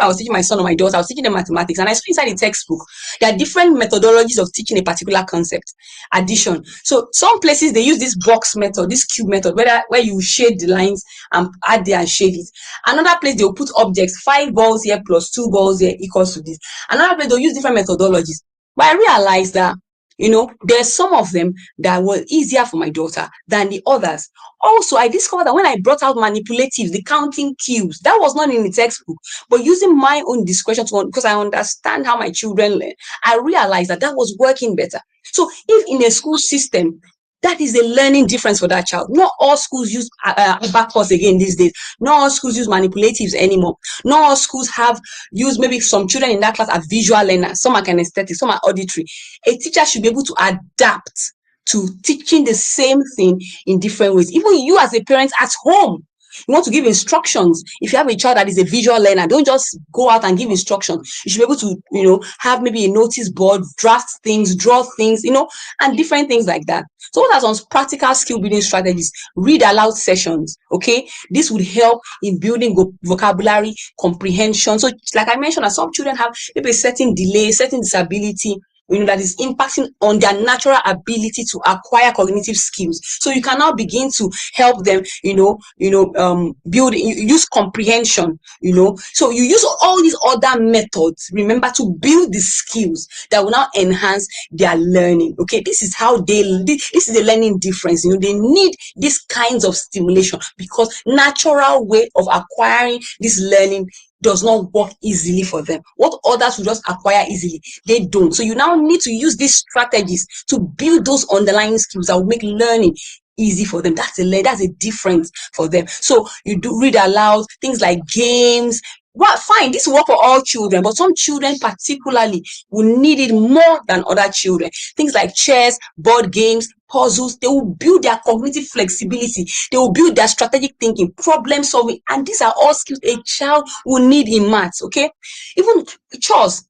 I was teaching my son or my daughter, I was teaching them mathematics, and I saw inside the textbook, there are different methodologies of teaching a particular concept, addition. So some places they use this box method, this cube method, where you shade the lines and add there and shade it. Another place they'll put objects, 5 balls here plus 2 balls here equals to this. Another place they'll use different methodologies. But I realized that, there's some of them that were easier for my daughter than the others. Also, I discovered that when I brought out manipulatives, the counting cubes, that was not in the textbook, but using my own discretion because I understand how my children learn, I realized that was working better. So if in a school system, that is a learning difference for that child. Not all schools use abacus again these days. Not all schools use manipulatives anymore. Not all schools use maybe some children in that class are visual learners. Some are kinesthetic, some are auditory. A teacher should be able to adapt to teaching the same thing in different ways. Even you as a parent at home, you want to give instructions. If you have a child that is a visual learner, don't just go out and give instructions. You should be able to, have maybe a notice board, draft things, draw things, and different things like that. So what are some practical skill building strategies? Read aloud sessions, okay? This would help in building vocabulary, comprehension. So like I mentioned, some children have maybe a certain delay, certain disability, that is impacting on their natural ability to acquire cognitive skills. So you can now begin to help them, use comprehension, So you use all these other methods, remember, to build the skills that will now enhance their learning. Okay, this is this is the learning difference. They need these kinds of stimulation because natural way of acquiring this learning does not work easily for them. What others will just acquire easily, they don't. So you now need to use these strategies to build those underlying skills that will make learning easy for them. That's a difference for them. So you do read aloud, things like games. Well, fine, this will work for all children, but some children particularly will need it more than other children. Things like chess, board games, puzzles, they will build their cognitive flexibility. They will build their strategic thinking, problem solving, and these are all skills a child will need in maths, okay? Even chores,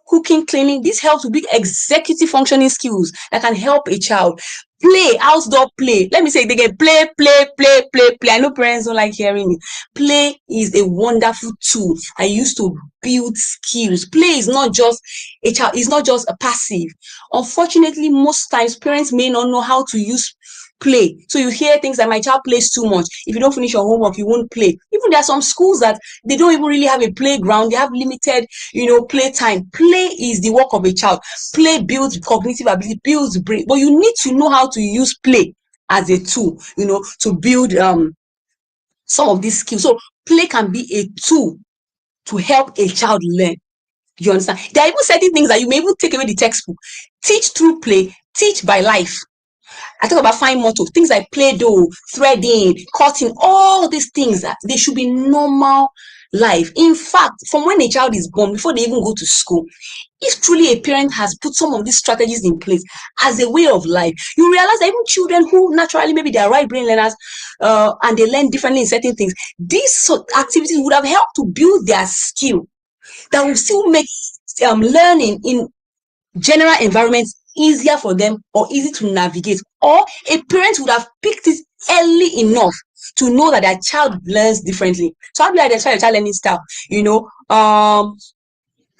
cooking, cleaning, this helps to build executive functioning skills that can help a child. Play, outdoor play. Let me say it again. Play. I know parents don't like hearing it. Play is a wonderful tool. I used to build skills. Play is not just a passive. Unfortunately, most times parents may not know how to use play. So you hear things like my child plays too much. If you don't finish your homework, you won't play. Even there are some schools that they don't even really have a playground. They have limited, play time. Play is the work of a child. Play builds cognitive ability, builds brain. But you need to know how to use play as a tool, to build some of these skills. So play can be a tool to help a child learn. You understand? There are even certain things that you may even take away the textbook. Teach through play, teach by life. I talk about fine motor, things like Play-Doh, threading, cutting, all these things, they should be normal life. In fact, from when a child is born, before they even go to school, if truly a parent has put some of these strategies in place as a way of life, you realize that even children who naturally maybe they are right brain learners and they learn differently in certain things, these activities would have helped to build their skill that will still make learning in general environments easier for them or easy to navigate, or a parent would have picked it early enough to know that their child learns differently. So how do you identify your child learning style?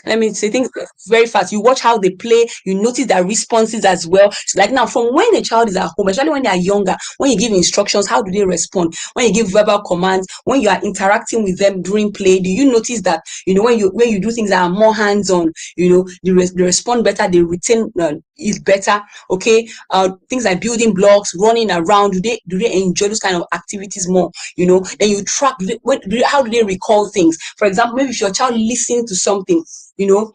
Let me say things very fast. You watch how they play, you notice their responses as well. So like now, from when a child is at home, especially when they are younger, when you give instructions, how do they respond? When you give verbal commands, when you are interacting with them during play, do you notice that, when you do things that are more hands-on, they respond better, they retain is better, okay? Things like building blocks, running around, do they enjoy those kind of activities more? Then you track how do they recall things? For example, maybe if your child listens to something,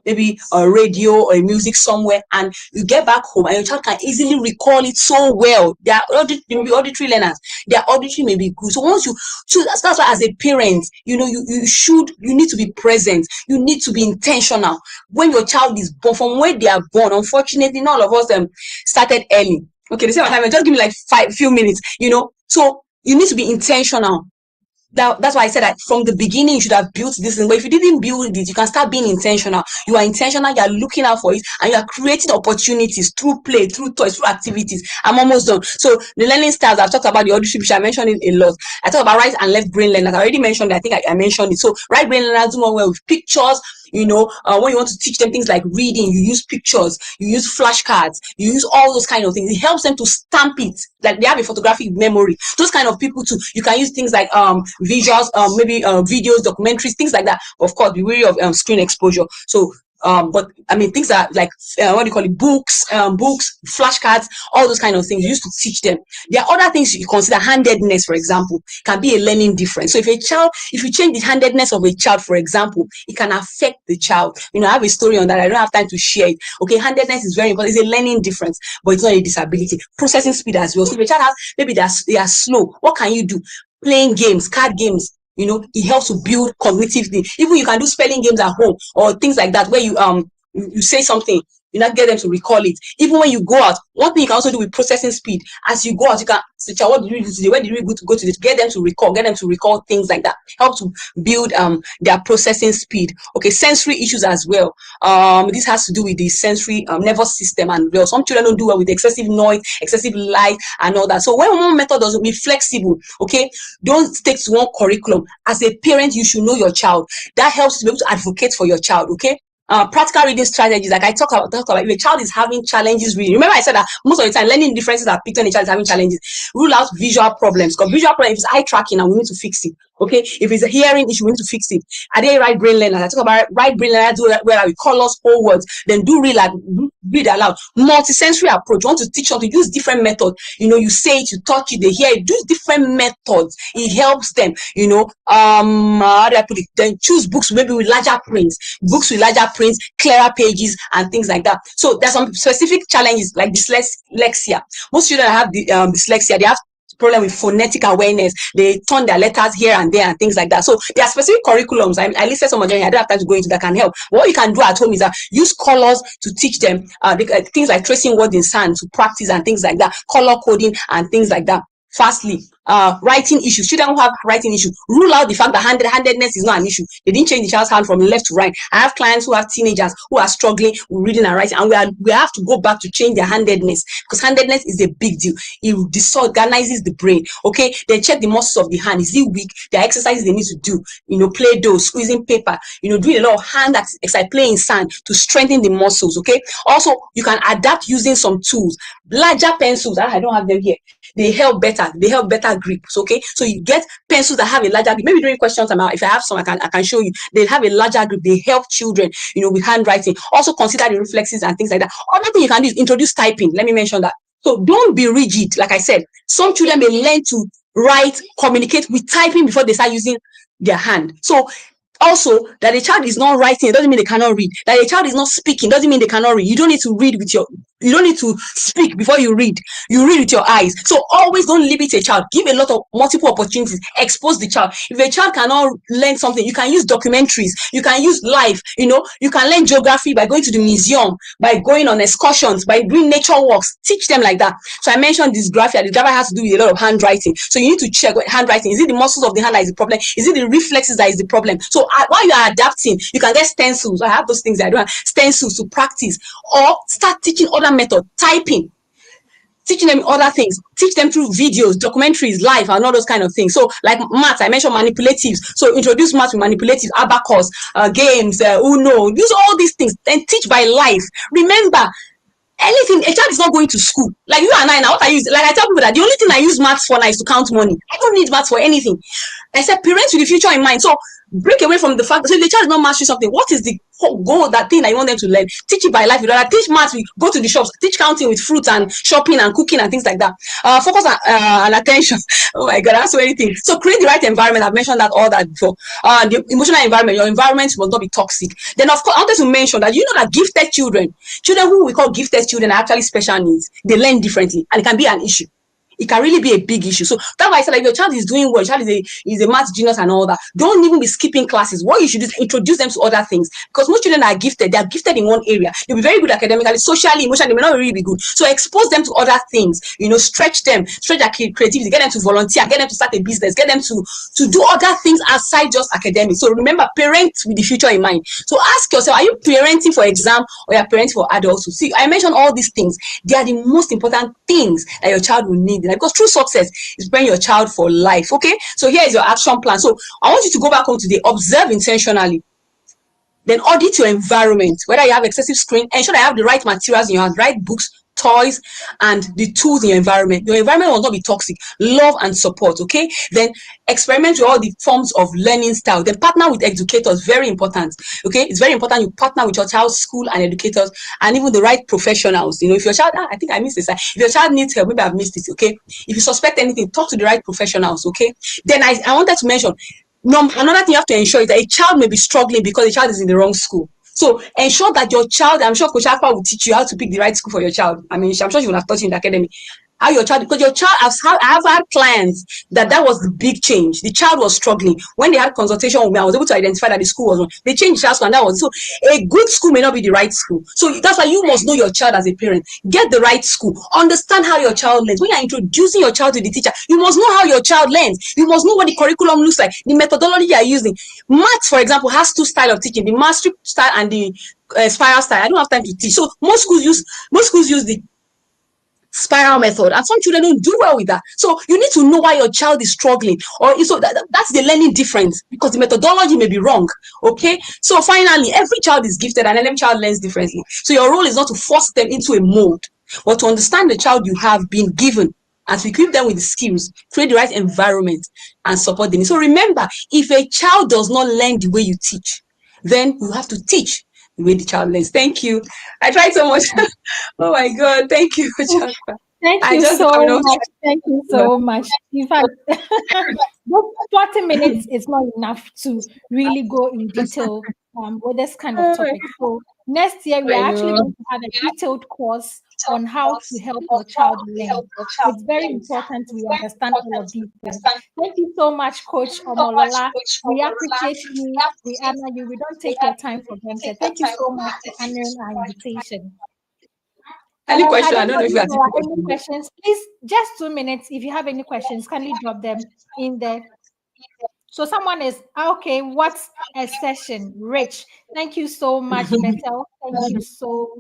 maybe a radio or a music somewhere, and you get back home and your child can easily recall it so well. They are auditory learners. Their auditory may be good. So once that's why as a parent, you need to be present. You need to be intentional. When your child is born, from where they are born, unfortunately, not all of us started early. Okay, the same time, just give me like few minutes, So you need to be intentional. That's why I said that from the beginning you should have built this thing. But if you didn't build it, you can start being intentional. You are intentional, you are looking out for it, and you are creating opportunities through play, through toys, through activities. I'm almost done. So the learning styles, I've talked about the auditory, which I mentioned it a lot. I talk about right and left brain learners. I already mentioned it. I think I mentioned it. So right brain learners do more well with pictures. When you want to teach them things like reading, you use pictures, you use flashcards, you use all those kind of things. It helps them to stamp it. Like they have a photographic memory. Those kind of people too. You can use things like visuals, maybe videos, documentaries, things like that. Of course, be wary of screen exposure. So but I mean, things are like what do you call it? Books, flashcards, all those kind of things you used to teach them. There are other things you consider. Handedness, for example, can be a learning difference. So if you change the handedness of a child, for example, it can affect the child. I have a story on that. I don't have time to share it. Okay, handedness is very important. It's a learning difference, but it's not a disability. Processing speed as well. So if a child has, maybe they are slow, what can you do? Playing games, card games. It helps to build cognitive things. Even you can do spelling games at home or things like that, where you say something, not get them to recall it. Even when you go out, one thing you can also do with processing speed, as you go out, you can say, what did you do today? Where did you go to? Get them to recall things like that. Help to build their processing speed. Okay, sensory issues as well. This has to do with the sensory nervous system, and well, some children don't do well with excessive noise, excessive light, and all that. So when one method doesn't be flexible, okay, don't stick to one curriculum. As a parent, you should know your child. That helps to be able to advocate for your child. Okay. Practical reading strategies, like I talk about if a child is having challenges reading. Remember I said that most of the time learning differences are picked when a child is having challenges. Rule out visual problems, because visual problem, if it's eye tracking, and we need to fix it. Okay, if it's a hearing issue, we need to fix it. Are they right brain learners? I talk about right brain learners where we colors, whole words, then read aloud. Multisensory approach. You want to teach them to use different methods. You say it, you touch it, they hear it. Use different methods. It helps them. How do I put it? Then choose books maybe with larger prints, clearer pages, and things like that. So there's some specific challenges like dyslexia. Most children have the dyslexia. They have problem with phonetic awareness. They turn their letters here and there and things like that. So there are specific curriculums. I listed some of them. I don't have time to go into that. Can help. What you can do at home is use colors to teach them things like tracing words in sand to practice and things like that. Color coding and things like that. Firstly, writing issues. Children who have writing issues, rule out the fact that handedness is not an issue. They didn't change the child's hand from left to right. I have clients who have teenagers who are struggling with reading and writing, and we have to go back to change their handedness, because handedness is a big deal. It disorganizes the brain. Okay, then check the muscles of the hand. Is it weak? There are exercises they need to do. Play doh, squeezing paper. Doing a lot of hand exercise, playing sand to strengthen the muscles. Okay. Also, you can adapt using some tools. Larger pencils. I don't have them here. They help better. They help better grips. Okay, so you get pencils that have a larger grip. Maybe during question time, if I have some, I can show you. They have a larger grip. They help children, with handwriting. Also consider the reflexes and things like that. Another thing you can do is introduce typing. Let me mention that. So don't be rigid. Like I said, some children may learn to write, communicate with typing before they start using their hand. So also, that a child is not writing, it doesn't mean they cannot read. That a child is not speaking, doesn't mean they cannot read. You don't need to read you don't need to speak before you read. You read with your eyes. So always don't limit a child. Give a lot of multiple opportunities. Expose the child. If a child cannot learn something, you can use documentaries. You can use live. You can learn geography by going to the museum, by going on excursions, by doing nature walks. Teach them like that. So I mentioned dysgraphia. Dysgraphia has to do with a lot of handwriting. So you need to check what handwriting. Is it the muscles of the hand that is the problem? Is it the reflexes that is the problem? So while you are adapting, you can get stencils. I have those things that I don't have. Stencils to practice, or start teaching other methods, typing, teaching them other things, teach them through videos, documentaries, live, and all those kind of things. So like maths, I mentioned manipulatives. So introduce maths with manipulatives, abacus, games, Uno, use all these things, then teach by life. Remember, anything, a child is not going to school. Like you and I now, what I use, like I tell people that the only thing I use maths for now is to count money. I don't need maths for anything. I said parents with the future in mind. So break away from the fact that, so if the child is not mastering something, what is the goal, that thing that you want them to learn? Teach it by life. Teach maths, we go to the shops, teach counting with fruits and shopping and cooking and things like that. Focus on attention. Oh my God, that's so many things. So create the right environment. I've mentioned all that before. The emotional environment, your environment must not be toxic. Then of course, I wanted to mention that that gifted children who we call gifted children are actually special needs. They learn differently, and it can be an issue. It can really be a big issue. So that's why I said, like, your child is doing well, your child is a math genius and all that. Don't even be skipping classes. What you should do is introduce them to other things, because most children are gifted. They are gifted in one area. They'll be very good academically, socially, emotionally. They may not really be good. So expose them to other things. Stretch them, stretch their creativity, get them to volunteer, get them to start a business, get them to do other things outside just academics. So remember, parent with the future in mind. So ask yourself, are you parenting for exam, or you're parenting for adults? See, I mentioned all these things. They are the most important things that your child will need in life, because true success is preparing your child for life. Okay, so here is your action plan. So I want you to go back home today, observe intentionally, then audit your environment, whether you have excessive screen, ensure that you have the right materials in your hand, right books, toys, and the tools in your environment. Your environment will not be toxic. Love and support, okay? Then experiment with all the forms of learning style. Then partner with educators, very important, okay? It's very important you partner with your child's school and educators and even the right professionals. You know, if your child, I think I missed this. If your child needs help, maybe I've missed it, okay? If you suspect anything, talk to the right professionals, okay? Then I wanted to mention, another thing you have to ensure is that a child may be struggling because the child is in the wrong school. So ensure that your child, I'm sure Coach Akpa will teach you how to pick the right school for your child. I mean, I'm sure she will have taught you in the academy. How your child, because your child, I have had clients that was the big change. The child was struggling. When they had consultation with me, I was able to identify that the school was wrong. They changed the school, and that was so. A good school may not be the right school. So that's why you must know your child as a parent. Get the right school. Understand how your child learns. When you're introducing your child to the teacher, you must know how your child learns. You must know what the curriculum looks like, the methodology you are using. Maths, for example, has two styles of teaching: the mastery style and the spiral style. I don't have time to teach. So most schools use the spiral method, and some children don't do well with that. So you need to know why your child is struggling, or so that's the learning difference, because the methodology may be wrong. Okay, so finally, every child is gifted and every child learns differently. So your role is not to force them into a mold, but to understand the child you have been given and to equip them with the skills, create the right environment, and support them. So remember, if a child does not learn the way you teach, then you have to teach the way the child learns. Thank you. I tried so much. Oh my God. Thank you, Coach Akpa. Thank you so much. Thank you so much. In fact, 40 minutes is not enough to really go in detail with this kind of topic. So next year, we are actually going to have a detailed course on how to help your child learn. It's very important we understand all of these things. Thank you so much, Coach Omolola. We appreciate you. We honor you. We don't take your time for granted. Thank you so much for honoring our invitation. Any question? I don't know if you have any questions. Please, just 2 minutes. If you have any questions, kindly drop them in there. So someone is okay. What's a session? Rich. Thank you so much, Bethel. Thank you so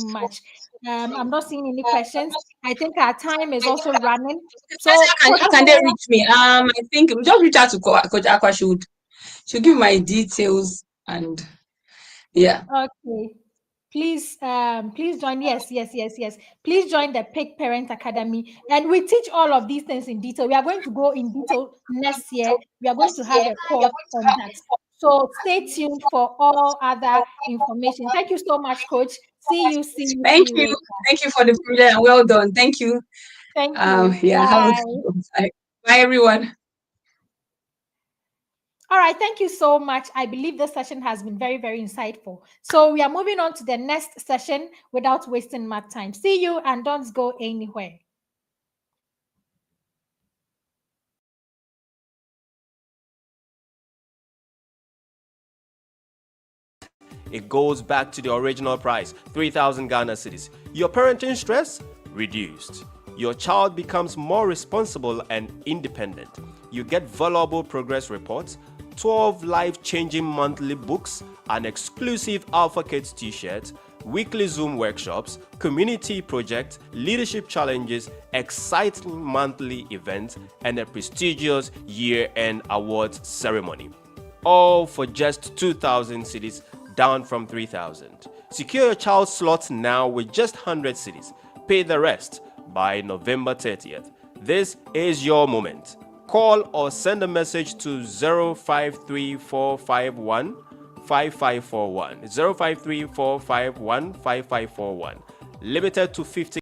much. I'm not seeing any questions. I think our time is also running. So how can they reach me? I think just reach out to Coach Akpa. She'll give my details and yeah. Okay. Please join. Yes. Please join the Pick Parent Academy, and we teach all of these things in detail. We are going to go in detail next year. We are going to have a course on that. So stay tuned for all other information. Thank you so much, Coach. See you. Thank you. Thank you for the privilege. Well done. Thank you. Thank you. Yeah. Bye, everyone. All right, thank you so much. I believe this session has been very, very insightful. So we are moving on to the next session without wasting much time. See you, and don't go anywhere. It goes back to the original price, 3,000 Ghana cedis. Your parenting stress? Reduced. Your child becomes more responsible and independent. You get valuable progress reports, 12 life-changing monthly books, an exclusive Alpha Kids t-shirt, weekly Zoom workshops, community projects, leadership challenges, exciting monthly events, and a prestigious year-end awards ceremony. All for just 2,000 cedis, down from 3,000. Secure your child's slots now with just 100 cedis. Pay the rest by November 30th. This is your moment. Call or send a message to 053451 5541. 053451 5541. Limited to 50